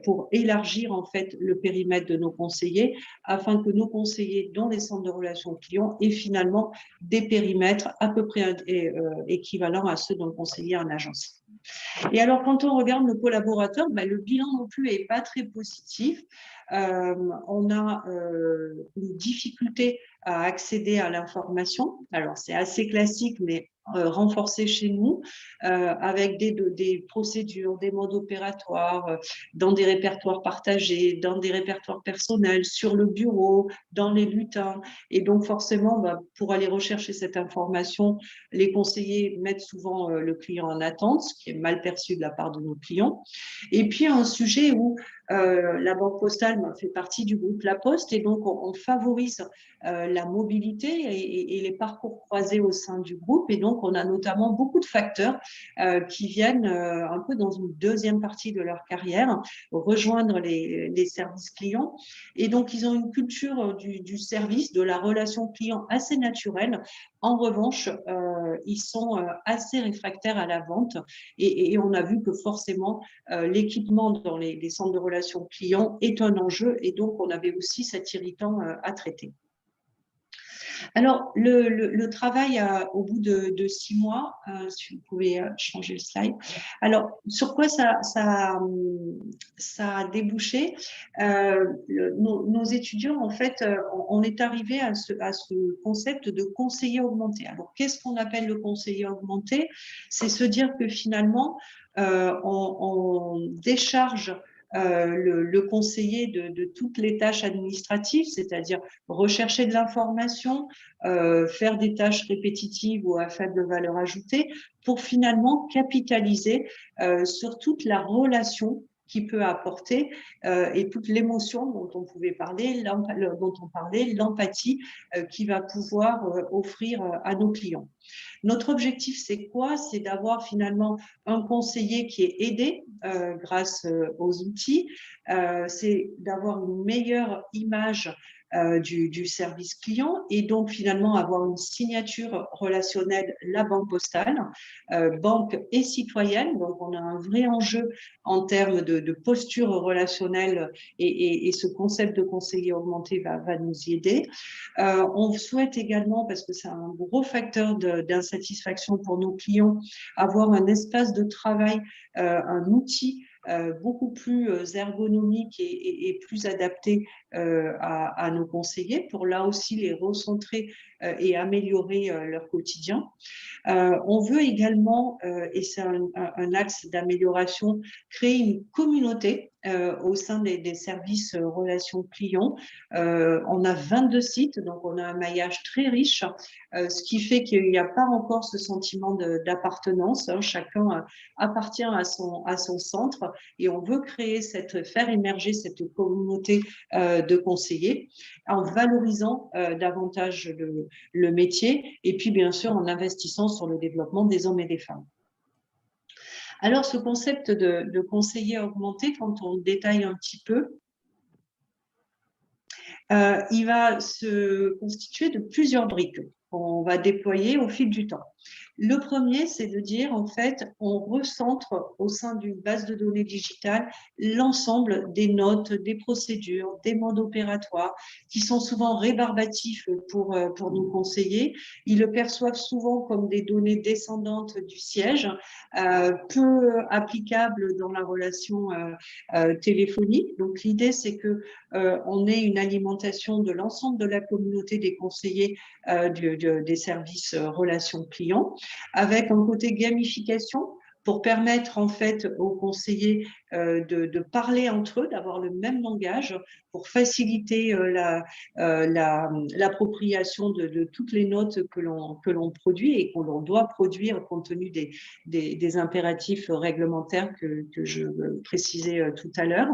pour élargir en fait le périmètre de nos conseillers, afin que nos conseillers dans les centres de relations clients aient finalement des périmètres à peu près équivalents à ceux d'un conseiller en agence. Et alors, quand on regarde nos collaborateurs, le bilan non plus n'est pas très positif. On a une difficulté à accéder à l'information. Alors, c'est assez classique, mais renforcé chez nous, avec des procédures, des modes opératoires, dans des répertoires partagés, dans des répertoires personnels, sur le bureau, dans les bulletins. Et donc, forcément, pour aller rechercher cette information, les conseillers mettent souvent le client en attente, ce qui est mal perçu de la part de nos clients. Et puis, un sujet où la Banque Postale fait partie du groupe La Poste, et donc on favorise la mobilité et les parcours croisés au sein du groupe. Et donc, on a notamment beaucoup de facteurs qui viennent un peu dans une deuxième partie de leur carrière rejoindre les services clients. Et donc, ils ont une culture du service, de la relation client assez naturelle. En revanche, ils sont assez réfractaires à la vente et on a vu que forcément, l'équipement dans les centres de relations clients est un enjeu et donc on avait aussi cet irritant à traiter. Alors, le travail au bout de 6 mois, si vous pouvez changer le slide. Alors, sur quoi ça a débouché? Nos étudiants, en fait, on est arrivé à ce concept de conseiller augmenté. Alors, qu'est-ce qu'on appelle le conseiller augmenté? C'est se dire que finalement, on décharge le conseiller de toutes les tâches administratives, c'est-à-dire rechercher de l'information, faire des tâches répétitives ou à faible valeur ajoutée, pour finalement capitaliser sur toute la relation qui peut apporter et toute l'émotion dont on parlait, l'empathie qui va pouvoir offrir à nos clients. Notre objectif, c'est quoi? C'est d'avoir finalement un conseiller qui est aidé grâce aux outils, c'est d'avoir une meilleure image du service client et donc finalement avoir une signature relationnelle, la Banque Postale, banque et citoyenne. Donc, on a un vrai enjeu en termes de posture relationnelle et ce concept de conseiller augmenté va nous y aider. On souhaite également, parce que c'est un gros facteur d'insatisfaction pour nos clients, avoir un espace de travail, un outil beaucoup plus ergonomique et plus adapté à nos conseillers pour là aussi les recentrer et améliorer leur quotidien. On veut également, et c'est un axe d'amélioration, créer une communauté au sein des services relations clients. On a 22 sites, donc on a un maillage très riche, ce qui fait qu'il n'y a pas encore ce sentiment d'appartenance. Hein. Chacun appartient à son centre et on veut faire émerger cette communauté de conseillers en valorisant davantage le métier et puis bien sûr en investissant sur le développement des hommes et des femmes. Alors, ce concept de conseiller augmenté, quand on le détaille un petit peu, il va se constituer de plusieurs briques qu'on va déployer au fil du temps. Le premier, c'est de dire, en fait, on recentre au sein d'une base de données digitale l'ensemble des notes, des procédures, des modes opératoires qui sont souvent rébarbatifs pour nos conseillers. Ils le perçoivent souvent comme des données descendantes du siège, peu applicables dans la relation téléphonique. Donc, l'idée, c'est que on ait une alimentation de l'ensemble de la communauté des conseillers des services relations clients, avec un côté gamification pour permettre en fait aux conseillers de parler entre eux, d'avoir le même langage, pour faciliter l'appropriation de toutes les notes que l'on produit et qu'on doit produire compte tenu des impératifs réglementaires que je précisais tout à l'heure.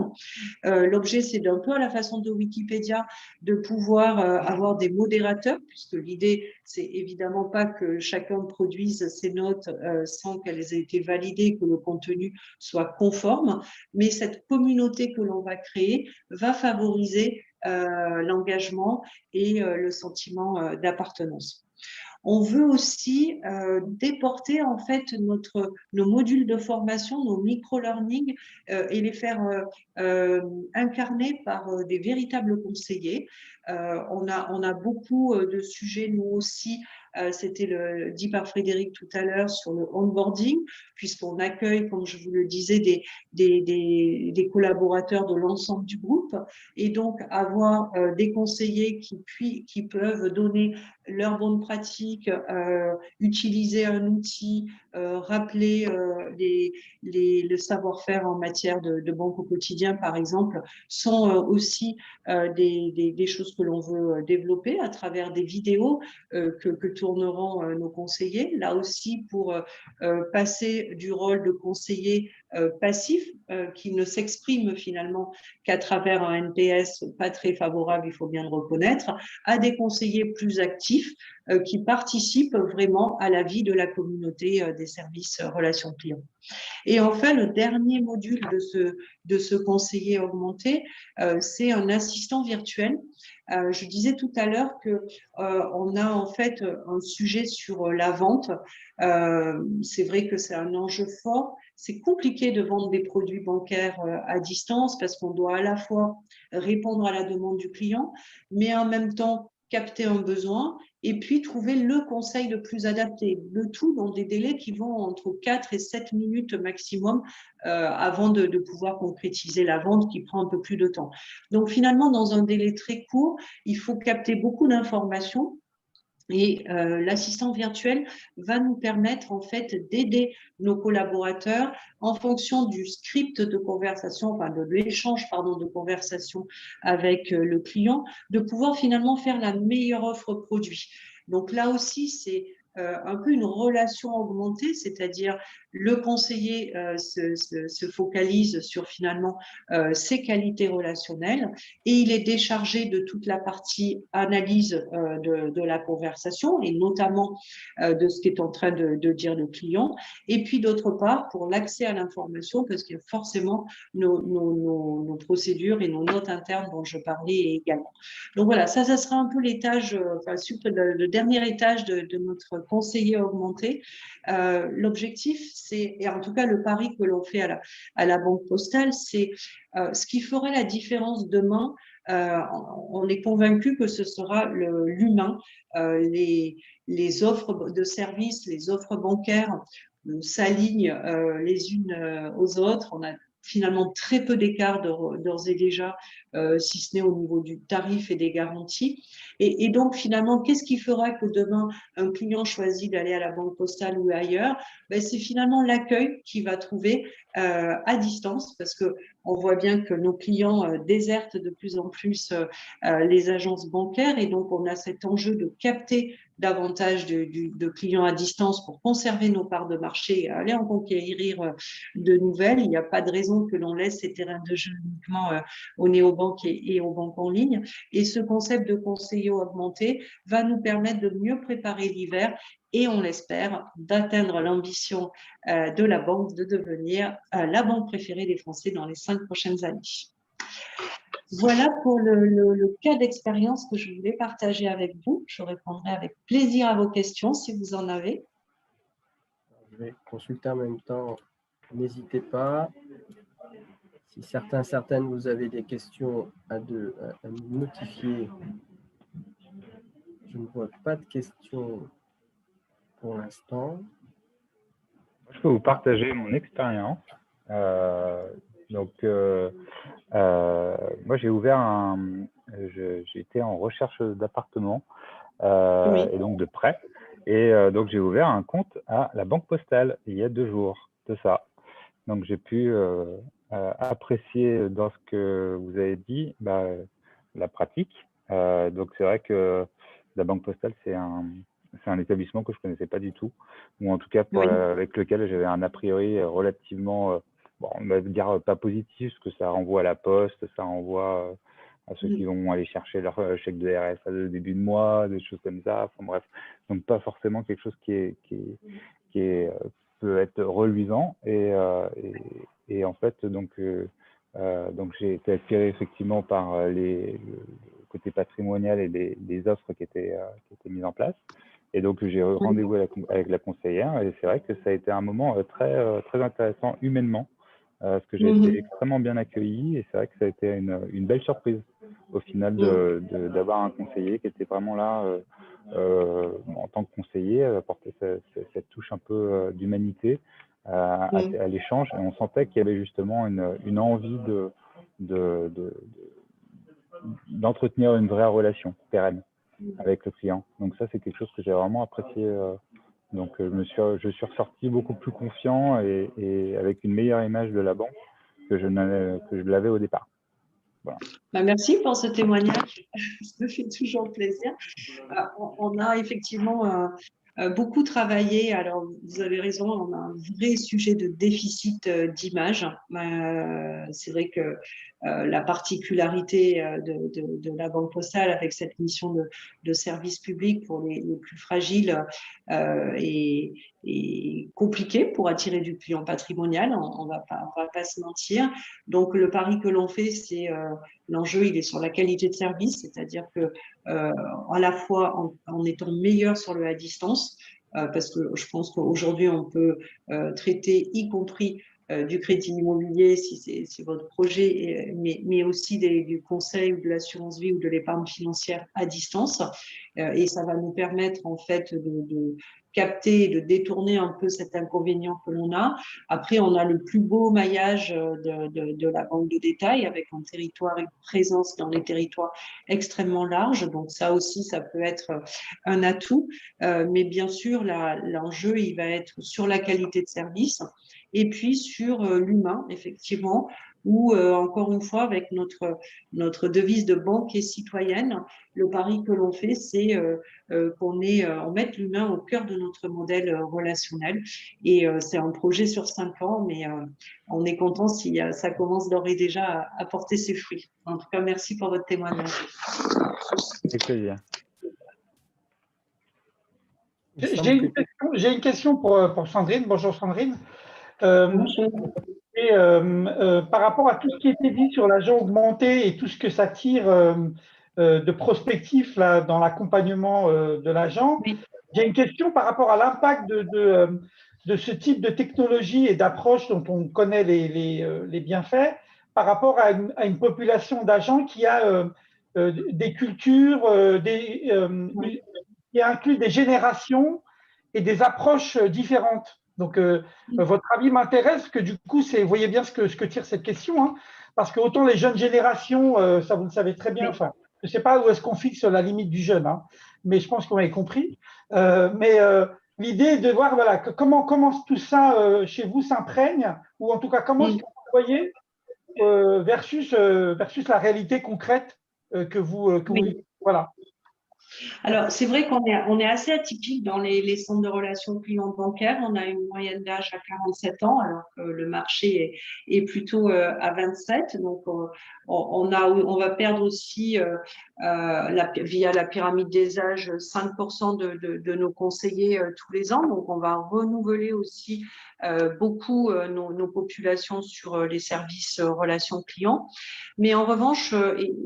L'objet, c'est d'un peu à la façon de Wikipédia de pouvoir avoir des modérateurs, puisque l'idée, c'est évidemment pas que chacun produise ses notes sans qu'elles aient été validées, que le contenu soit conforme, mais cette communauté que l'on va créer va favoriser l'engagement et le sentiment d'appartenance. On veut aussi déporter en fait nos modules de formation, nos micro-learning et les faire incarner par des véritables conseillers. On a beaucoup de sujets, nous aussi, c'était dit par Frédéric tout à l'heure sur le onboarding, puisqu'on accueille, comme je vous le disais, des collaborateurs de l'ensemble du groupe, et donc avoir des conseillers qui peuvent donner leurs bonnes pratiques, utiliser un outil, rappeler le savoir-faire en matière de banque au quotidien, par exemple, sont aussi des choses que l'on veut développer à travers des vidéos que tourneront nos conseillers. Là aussi, pour passer du rôle de conseiller passif, qui ne s'exprime finalement qu'à travers un NPS pas très favorable, il faut bien le reconnaître, à des conseillers plus actifs qui participent vraiment à la vie de la communauté des services relations clients. Et enfin, le dernier module de ce conseiller augmenté, c'est un assistant virtuel. Je disais tout à l'heure qu'on a en fait un sujet sur la vente. C'est vrai que c'est un enjeu fort. C'est compliqué de vendre des produits bancaires à distance parce qu'on doit à la fois répondre à la demande du client, mais en même temps capter un besoin et puis trouver le conseil le plus adapté. Le tout dans des délais qui vont entre 4 et 7 minutes maximum avant de pouvoir concrétiser la vente qui prend un peu plus de temps. Donc finalement, dans un délai très court, il faut capter beaucoup d'informations. Et l'assistant virtuel va nous permettre en fait d'aider nos collaborateurs en fonction du script de conversation, enfin de l'échange de conversation avec le client, de pouvoir finalement faire la meilleure offre produit. Donc là aussi, c'est un peu une relation augmentée, c'est-à-dire le conseiller se focalise sur finalement ses qualités relationnelles et il est déchargé de toute la partie analyse de la conversation et notamment de ce qu'est en train de dire le client. Et puis d'autre part, pour l'accès à l'information, parce qu'il y a forcément nos procédures et nos notes internes dont je parlais également. Donc voilà, ça sera un peu l'étage, le dernier étage de notre conseiller augmenté. L'objectif, et en tout cas le pari que l'on fait à la Banque Postale, c'est ce qui fera la différence demain. On est convaincu que ce sera l'humain, les offres de services, les offres bancaires s'alignent les unes aux autres. On a finalement très peu d'écart d'ores et déjà, si ce n'est au niveau du tarif et des garanties. Et donc, finalement, qu'est-ce qui fera que demain, un client choisit d'aller à la Banque Postale ou ailleurs? C'est finalement l'accueil qu'il va trouver à distance, parce qu'on voit bien que nos clients désertent de plus en plus les agences bancaires, et donc on a cet enjeu de capter davantage de clients à distance pour conserver nos parts de marché et aller en conquérir de nouvelles. Il n'y a pas de raison que l'on laisse ces terrains de jeu uniquement aux néobanques et aux banques en ligne. Et ce concept de conseiller augmenté va nous permettre de mieux préparer l'hiver et on l'espère d'atteindre l'ambition de la banque de devenir la banque préférée des Français dans les 5 prochaines années. Voilà pour le cas d'expérience que je voulais partager avec vous. Je répondrai avec plaisir à vos questions si vous en avez. Je vais consulter en même temps. N'hésitez pas. Si certaines, vous avez des questions à nous notifier. Je ne vois pas de questions pour l'instant. Je peux vous partager mon expérience. Moi, j'ai ouvert j'étais en recherche d'appartement et donc de prêt. Et donc, j'ai ouvert un compte à la Banque Postale il y a 2 jours de ça. Donc, j'ai pu apprécier dans ce que vous avez dit la pratique. Donc, c'est vrai que la Banque Postale, c'est un établissement que je ne connaissais pas du tout, ou en tout cas avec lequel j'avais un a priori relativement, on va dire pas positif, parce que ça renvoie à la poste, ça renvoie à ceux qui vont aller chercher leur chèque de RSA de début de mois, des choses comme ça. Enfin bref, donc pas forcément quelque chose qui peut être reluisant. Et en fait, donc j'ai été attiré effectivement par le côté patrimonial et les offres qui étaient mises en place. Et donc, j'ai eu rendez-vous avec la conseillère, et c'est vrai que ça a été un moment très intéressant humainement, parce que j'ai été extrêmement bien accueilli, et c'est vrai que ça a été une belle surprise au final d'avoir un conseiller qui était vraiment là en tant que conseiller, apporter cette touche un peu d'humanité à l'échange, et on sentait qu'il y avait justement une envie d'entretenir une vraie relation pérenne avec le client. Donc ça, c'est quelque chose que j'ai vraiment apprécié. Donc je suis ressorti beaucoup plus confiant et avec une meilleure image de la banque que je l'avais au départ. Voilà. Merci pour ce témoignage, ça me fait toujours plaisir. On a effectivement beaucoup travaillé. Alors, vous avez raison, on a un vrai sujet de déficit d'image. C'est vrai que la particularité de la Banque Postale avec cette mission de service public pour les plus fragiles est compliquée pour attirer du client patrimonial. On va pas se mentir. Donc, le pari que l'on fait, c'est l'enjeu, il est sur la qualité de service, c'est-à-dire que à la fois en étant meilleur sur le à distance, parce que je pense qu'aujourd'hui, on peut traiter, y compris du crédit immobilier, si c'est votre projet, mais aussi du conseil ou de l'assurance vie ou de l'épargne financière à distance. Et ça va nous permettre, en fait, de capter et de détourner un peu cet inconvénient que l'on a. Après, on a le plus beau maillage de la banque de détail avec un territoire et une présence dans les territoires extrêmement large. Donc ça aussi, ça peut être un atout. Mais bien sûr, l'enjeu, il va être sur la qualité de service et puis sur l'humain, effectivement, où, encore une fois, avec notre devise de banque et citoyenne, le pari que l'on fait, c'est qu'on mette l'humain au cœur de notre modèle relationnel. Et c'est un projet sur 5 ans, mais on est content si ça commence d'ores et déjà à porter ses fruits. En tout cas, merci pour votre témoignage. Avec plaisir. J'ai une question pour Sandrine. Bonjour Sandrine. Bonjour. Et par rapport à tout ce qui a été dit sur l'agent augmenté et tout ce que ça tire de prospectif là, dans l'accompagnement de l'agent, j'ai une question par rapport à l'impact de ce type de technologie et d'approche dont on connaît les bienfaits par rapport à une population d'agents qui a des cultures, qui inclut des générations et des approches différentes. Donc, votre avis m'intéresse, que du coup, vous voyez bien ce que tire cette question, hein, parce que autant les jeunes générations, ça vous le savez très bien, enfin, je ne sais pas où est-ce qu'on fixe la limite du jeune, hein, mais je pense qu'on avait compris. Mais l'idée de voir voilà, comment tout ça chez vous s'imprègne, ou en tout cas comment est-ce que vous voyez versus la réalité concrète que vous voilà. Alors, c'est vrai qu'on est assez atypique dans les centres de relations clients bancaires. On a une moyenne d'âge à 47 ans, alors que le marché est plutôt à 27. Donc, on va perdre aussi, via la pyramide des âges, 5% de nos conseillers tous les ans. Donc, on va renouveler aussi beaucoup nos populations sur les services relations clients. Mais en revanche,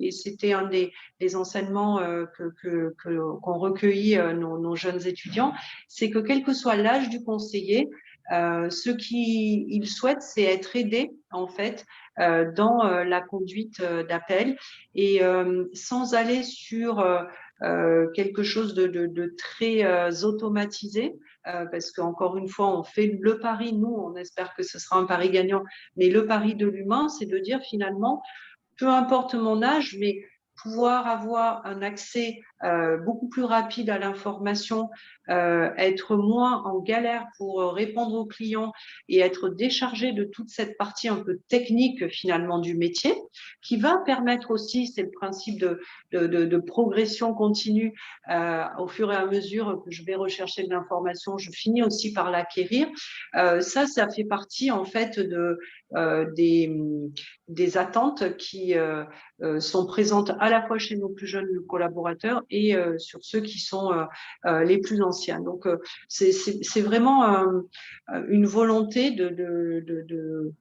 et c'était un des enseignements qu'ont recueilli nos jeunes étudiants, c'est que quel que soit l'âge du conseiller, Ce qu'ils souhaitent, c'est être aidés en fait dans la conduite d'appel et sans aller sur quelque chose de très automatisé, parce qu'encore une fois, on fait le pari, nous, on espère que ce sera un pari gagnant, mais le pari de l'humain, c'est de dire finalement, peu importe mon âge, mais pouvoir avoir un accès beaucoup plus rapide à l'information, être moins en galère pour répondre aux clients et être déchargé de toute cette partie un peu technique finalement du métier, qui va permettre aussi, c'est le principe de progression continue, au fur et à mesure que je vais rechercher de l'information, je finis aussi par l'acquérir. Ça fait partie en fait des attentes qui sont présentes à la fois chez nos plus jeunes collaborateurs et sur ceux qui sont les plus anciens. Donc, c'est vraiment une volonté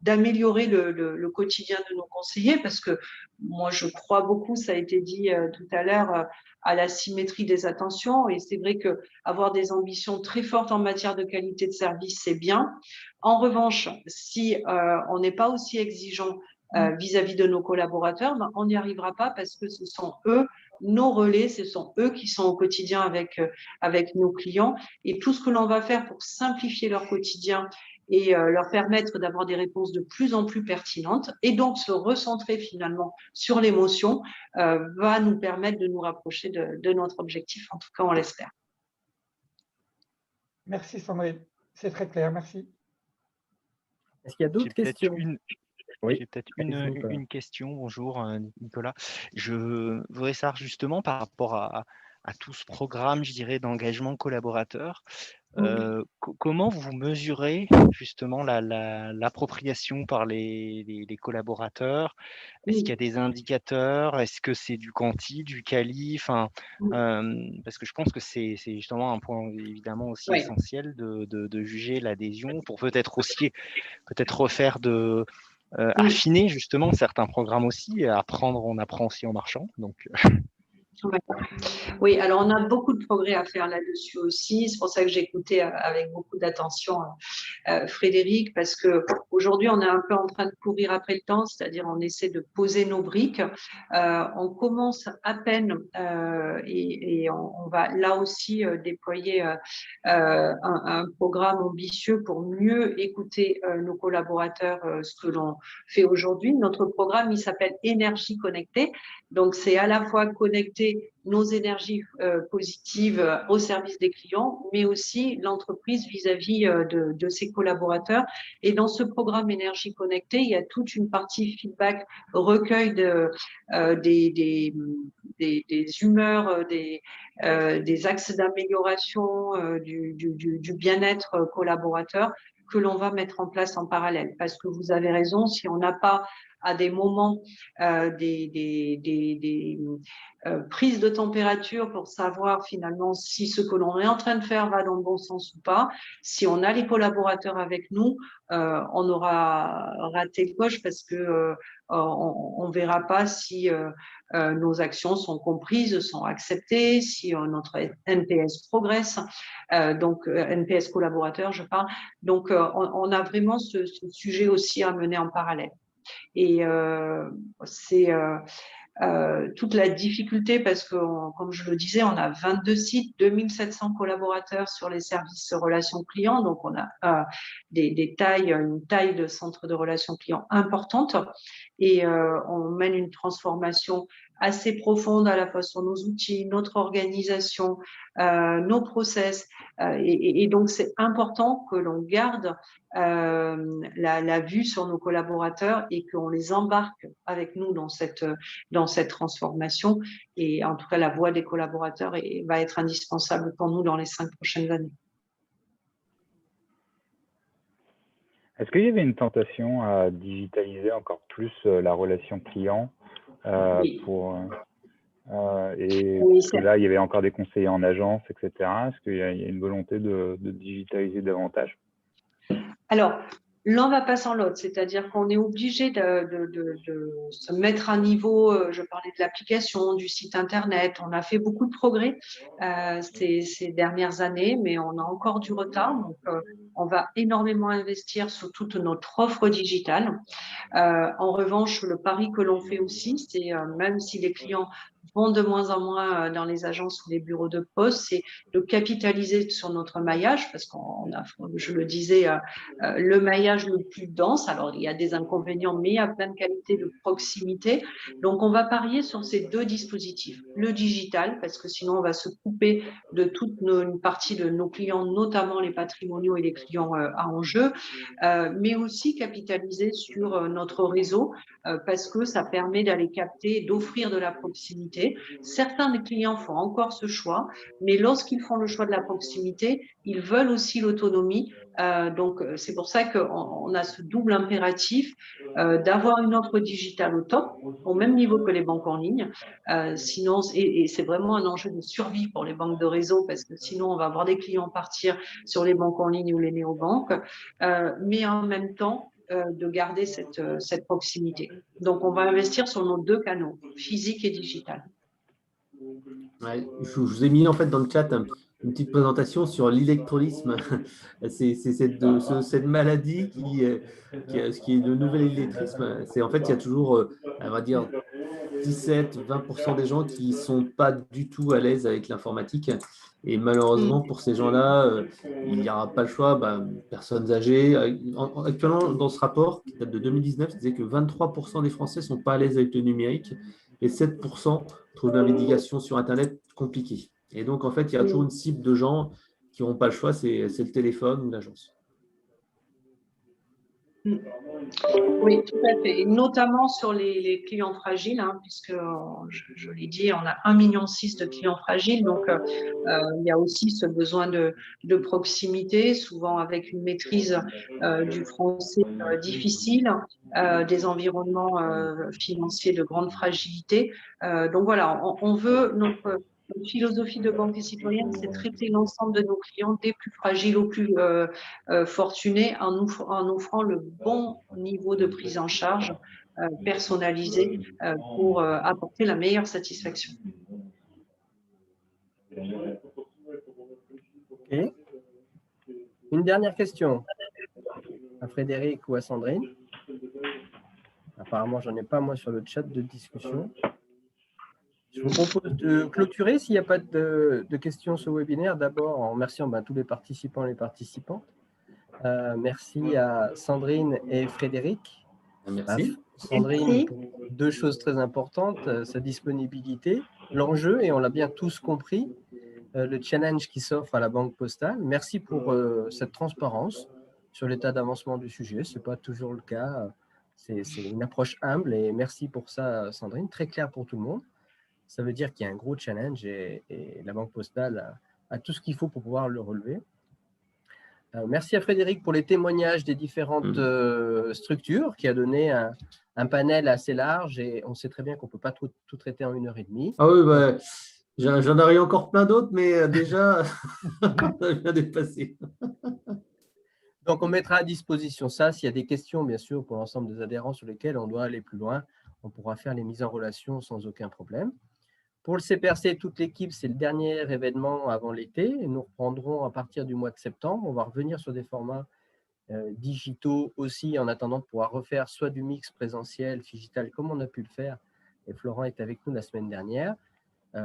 d'améliorer le quotidien de nos conseillers parce que moi, je crois beaucoup, ça a été dit tout à l'heure, à la symétrie des attentions. Et c'est vrai qu'avoir des ambitions très fortes en matière de qualité de service, c'est bien. En revanche, si on n'est pas aussi exigeant vis-à-vis de nos collaborateurs, ben, on n'y arrivera pas parce que ce sont eux, nos relais, ce sont eux qui sont au quotidien avec nos clients. Et tout ce que l'on va faire pour simplifier leur quotidien et leur permettre d'avoir des réponses de plus en plus pertinentes et donc se recentrer finalement sur l'émotion va nous permettre de nous rapprocher de notre objectif. En tout cas, on l'espère. Merci Sandrine, c'est très clair, merci. Est-ce qu'il y a d'autres questions? Oui. J'ai peut-être une question. Bonjour Nicolas. Je voudrais savoir justement par rapport à tout ce programme, je dirais, d'engagement collaborateur, comment vous mesurez justement l'appropriation par les collaborateurs? Est-ce qu'il y a des indicateurs? Est-ce que c'est du quanti, du quali? Parce que je pense que c'est justement un point évidemment aussi essentiel de juger l'adhésion pour peut-être aussi refaire affiner justement certains programmes aussi, et apprendre, on apprend aussi en marchant. Donc, oui, alors on a beaucoup de progrès à faire là-dessus aussi. C'est pour ça que j'ai écouté avec beaucoup d'attention Frédéric, parce qu'aujourd'hui, on est un peu en train de courir après le temps, c'est-à-dire on essaie de poser nos briques. On commence à peine et on va là aussi déployer un programme ambitieux pour mieux écouter nos collaborateurs, ce que l'on fait aujourd'hui. Notre programme, il s'appelle Énergie connectée. Donc, c'est à la fois connecter nos énergies positives au service des clients, mais aussi l'entreprise vis-à-vis de ses collaborateurs. Et dans ce programme Énergie connectée, il y a toute une partie feedback, recueil des humeurs, des axes d'amélioration du bien-être collaborateur que l'on va mettre en place en parallèle. Parce que vous avez raison, si on n'a pas à des moments prises de température pour savoir finalement si ce que l'on est en train de faire va dans le bon sens ou pas, si on a les collaborateurs avec nous, on aura raté le coche parce que on verra pas si nos actions sont comprises, sont acceptées, si notre NPS progresse, donc NPS collaborateur, je parle. Donc, on a vraiment ce sujet aussi à mener en parallèle. Et c'est toute la difficulté parce que, comme je le disais, on a 22 sites, 2700 collaborateurs sur les services relations clients. Donc, on a une taille de centre de relations clients importante et on mène une transformation assez profonde à la fois sur nos outils, notre organisation, nos process. Et donc, c'est important que l'on garde la vue sur nos collaborateurs et qu'on les embarque avec nous dans cette transformation. Et en tout cas, la voix des collaborateurs va être indispensable pour nous dans les 5 prochaines années. Est-ce qu'il y avait une tentation à digitaliser encore plus la relation client Oui. Parce que là, il y avait encore des conseillers en agence, etc. Est-ce qu'il y a une volonté de digitaliser davantage? Alors, l'un va pas sans l'autre, c'est-à-dire qu'on est obligé de se mettre à niveau. Je parlais de l'application, du site internet. On a fait beaucoup de progrès ces dernières années, mais on a encore du retard. Donc, on va énormément investir sur toute notre offre digitale. En revanche, le pari que l'on fait aussi, c'est même si les clients vont de moins en moins dans les agences ou les bureaux de poste, c'est de capitaliser sur notre maillage, parce qu'on a, je le disais, le maillage le plus dense. Alors, il y a des inconvénients, mais il y a plein de qualités de proximité. Donc, on va parier sur ces deux dispositifs. Le digital, parce que sinon, on va se couper de toute une partie de nos clients, notamment les patrimoniaux et les clients à enjeu, mais aussi capitaliser sur notre réseau, parce que ça permet d'aller capter, d'offrir de la proximité. Certains des clients font encore ce choix, mais lorsqu'ils font le choix de la proximité, ils veulent aussi l'autonomie. Donc, c'est pour ça qu'on a ce double impératif d'avoir une offre digitale au top, au même niveau que les banques en ligne. Sinon, et c'est vraiment un enjeu de survie pour les banques de réseau, parce que sinon, on va voir des clients partir sur les banques en ligne ou les néobanques, mais en même temps, de garder cette proximité. Donc, on va investir sur nos deux canaux, physique et digital. Ouais, je vous ai mis en fait dans le chat une petite présentation sur l'électrolysme. C'est cette maladie qui est le nouvel illettrisme. C'est en fait, il y a toujours, on va dire, 17-20% des gens qui ne sont pas du tout à l'aise avec l'informatique. Et malheureusement, pour ces gens-là, il n'y aura pas le choix. Personnes âgées. Actuellement, dans ce rapport, qui date de 2019, il disait que 23% des Français ne sont pas à l'aise avec le numérique et 7% trouvent la navigation sur Internet compliquée. Et donc, en fait, il y a toujours une cible de gens qui n'auront pas le choix, c'est le téléphone ou l'agence. Oui, tout à fait. Et notamment sur les clients fragiles, hein, puisque je l'ai dit, on a 1,6 million de clients fragiles. Donc, il y a aussi ce besoin de proximité, souvent avec une maîtrise du français difficile, des environnements financiers de grande fragilité. Donc voilà, on veut notre philosophie de banque et citoyenne, c'est traiter l'ensemble de nos clients, des plus fragiles aux plus fortunés, en offrant le bon niveau de prise en charge personnalisé pour apporter la meilleure satisfaction. Okay. Une dernière question à Frédéric ou à Sandrine. Apparemment, j'en ai pas moi sur le chat de discussion. Je vous propose de clôturer s'il n'y a pas de questions sur le webinaire. D'abord, en remerciant tous les participants et les participantes. Merci à Sandrine et Frédéric. Merci. Sandrine, pour deux choses très importantes, sa disponibilité, l'enjeu, et on l'a bien tous compris, le challenge qui s'offre à la Banque Postale. Merci pour cette transparence sur l'état d'avancement du sujet. Ce n'est pas toujours le cas. C'est une approche humble et merci pour ça, Sandrine. Très clair pour tout le monde. Ça veut dire qu'il y a un gros challenge et la Banque Postale a tout ce qu'il faut pour pouvoir le relever. Merci à Frédéric pour les témoignages des différentes structures qui a donné un panel assez large et on sait très bien qu'on ne peut pas tout traiter en 1h30. Ah oui, j'en aurais encore plein d'autres, mais déjà, on a bien dépassé. Donc, on mettra à disposition ça. S'il y a des questions, bien sûr, pour l'ensemble des adhérents sur lesquels on doit aller plus loin, on pourra faire les mises en relation sans aucun problème. Pour le CPRC, toute l'équipe, c'est le dernier événement avant l'été. Nous reprendrons à partir du mois de septembre. On va revenir sur des formats digitaux aussi, en attendant de pouvoir refaire soit du mix présentiel, digital, comme on a pu le faire. Et Florent est avec nous la semaine dernière. Et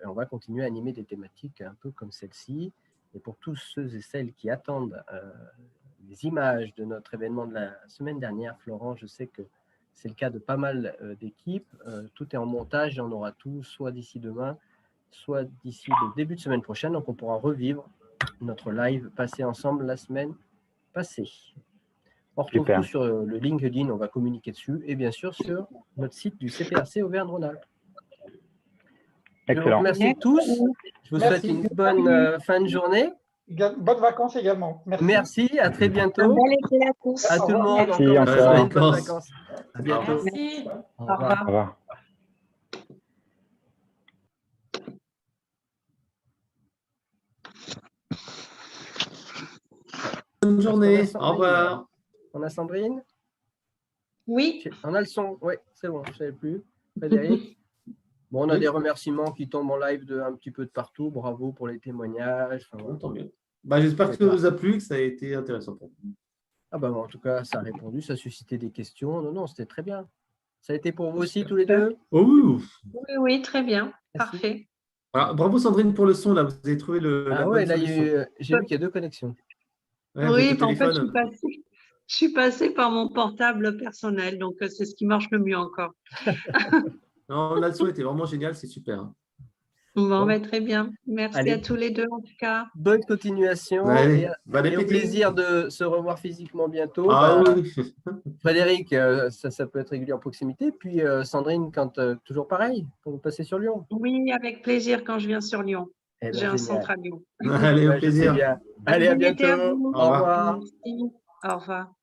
on va continuer à animer des thématiques un peu comme celle-ci. Et pour tous ceux et celles qui attendent les images de notre événement de la semaine dernière, Florent, je sais que c'est le cas de pas mal d'équipes. Tout est en montage et on aura tout, soit d'ici demain, soit d'ici le début de semaine prochaine. Donc, on pourra revivre notre live passé ensemble la semaine passée. On retrouve tout sur le LinkedIn, on va communiquer dessus, et bien sûr sur notre site du CPRC Auvergne-Rhône-Alpes. Je vous remercie tous. Je vous souhaite une bonne fin de journée. Bonnes vacances également. Merci, à très bientôt. Un bel été à tous. À tout le monde. Merci, Bonnes vacances. À bientôt. Merci. Au revoir. Au revoir. Bonne journée. Au Sandrine. revoir. On a Sandrine? Oui. On a le son. Oui, c'est bon, je ne savais plus. Frédéric? Bon, on a Oui. des remerciements qui tombent en live un petit peu de partout. Bravo pour les témoignages. Enfin, voilà. Tant mieux. Bah, j'espère que ça vous a plu, que ça a été intéressant pour vous. Ah bah, en tout cas, ça a répondu, ça a suscité des questions. Non, non, c'était très bien. Ça a été pour vous aussi, Super. tous les deux? Oh oui. Oui, oui, très bien. Merci. Parfait. Alors, bravo Sandrine pour le son, là, vous avez trouvé la Ah bonne ouais, là, solution. j'ai vu qu'il y a 2 connexions. Ouais, vous Oui, êtes au en fait, téléphone. je suis passée par mon portable personnel, donc c'est ce qui marche le mieux encore. Non, là, le son était vraiment génial, c'est super. Bon, Bon. bah, très bien. Merci Allez. à tous les deux, en tout cas. Bonne continuation Allez, et bon au appétit. plaisir de se revoir physiquement bientôt. Ah Bah, oui. Frédéric, ça peut être régulier en proximité. Puis Sandrine, toujours pareil, quand vous passez sur Lyon. Oui, avec plaisir quand je viens sur Lyon. Eh ben, J'ai un génial. centre à Lyon. Allez, au Ouais, je sais plaisir. bien. Bonne Allez, à journée à bientôt. vous. Au revoir. Au revoir. Merci. Au revoir.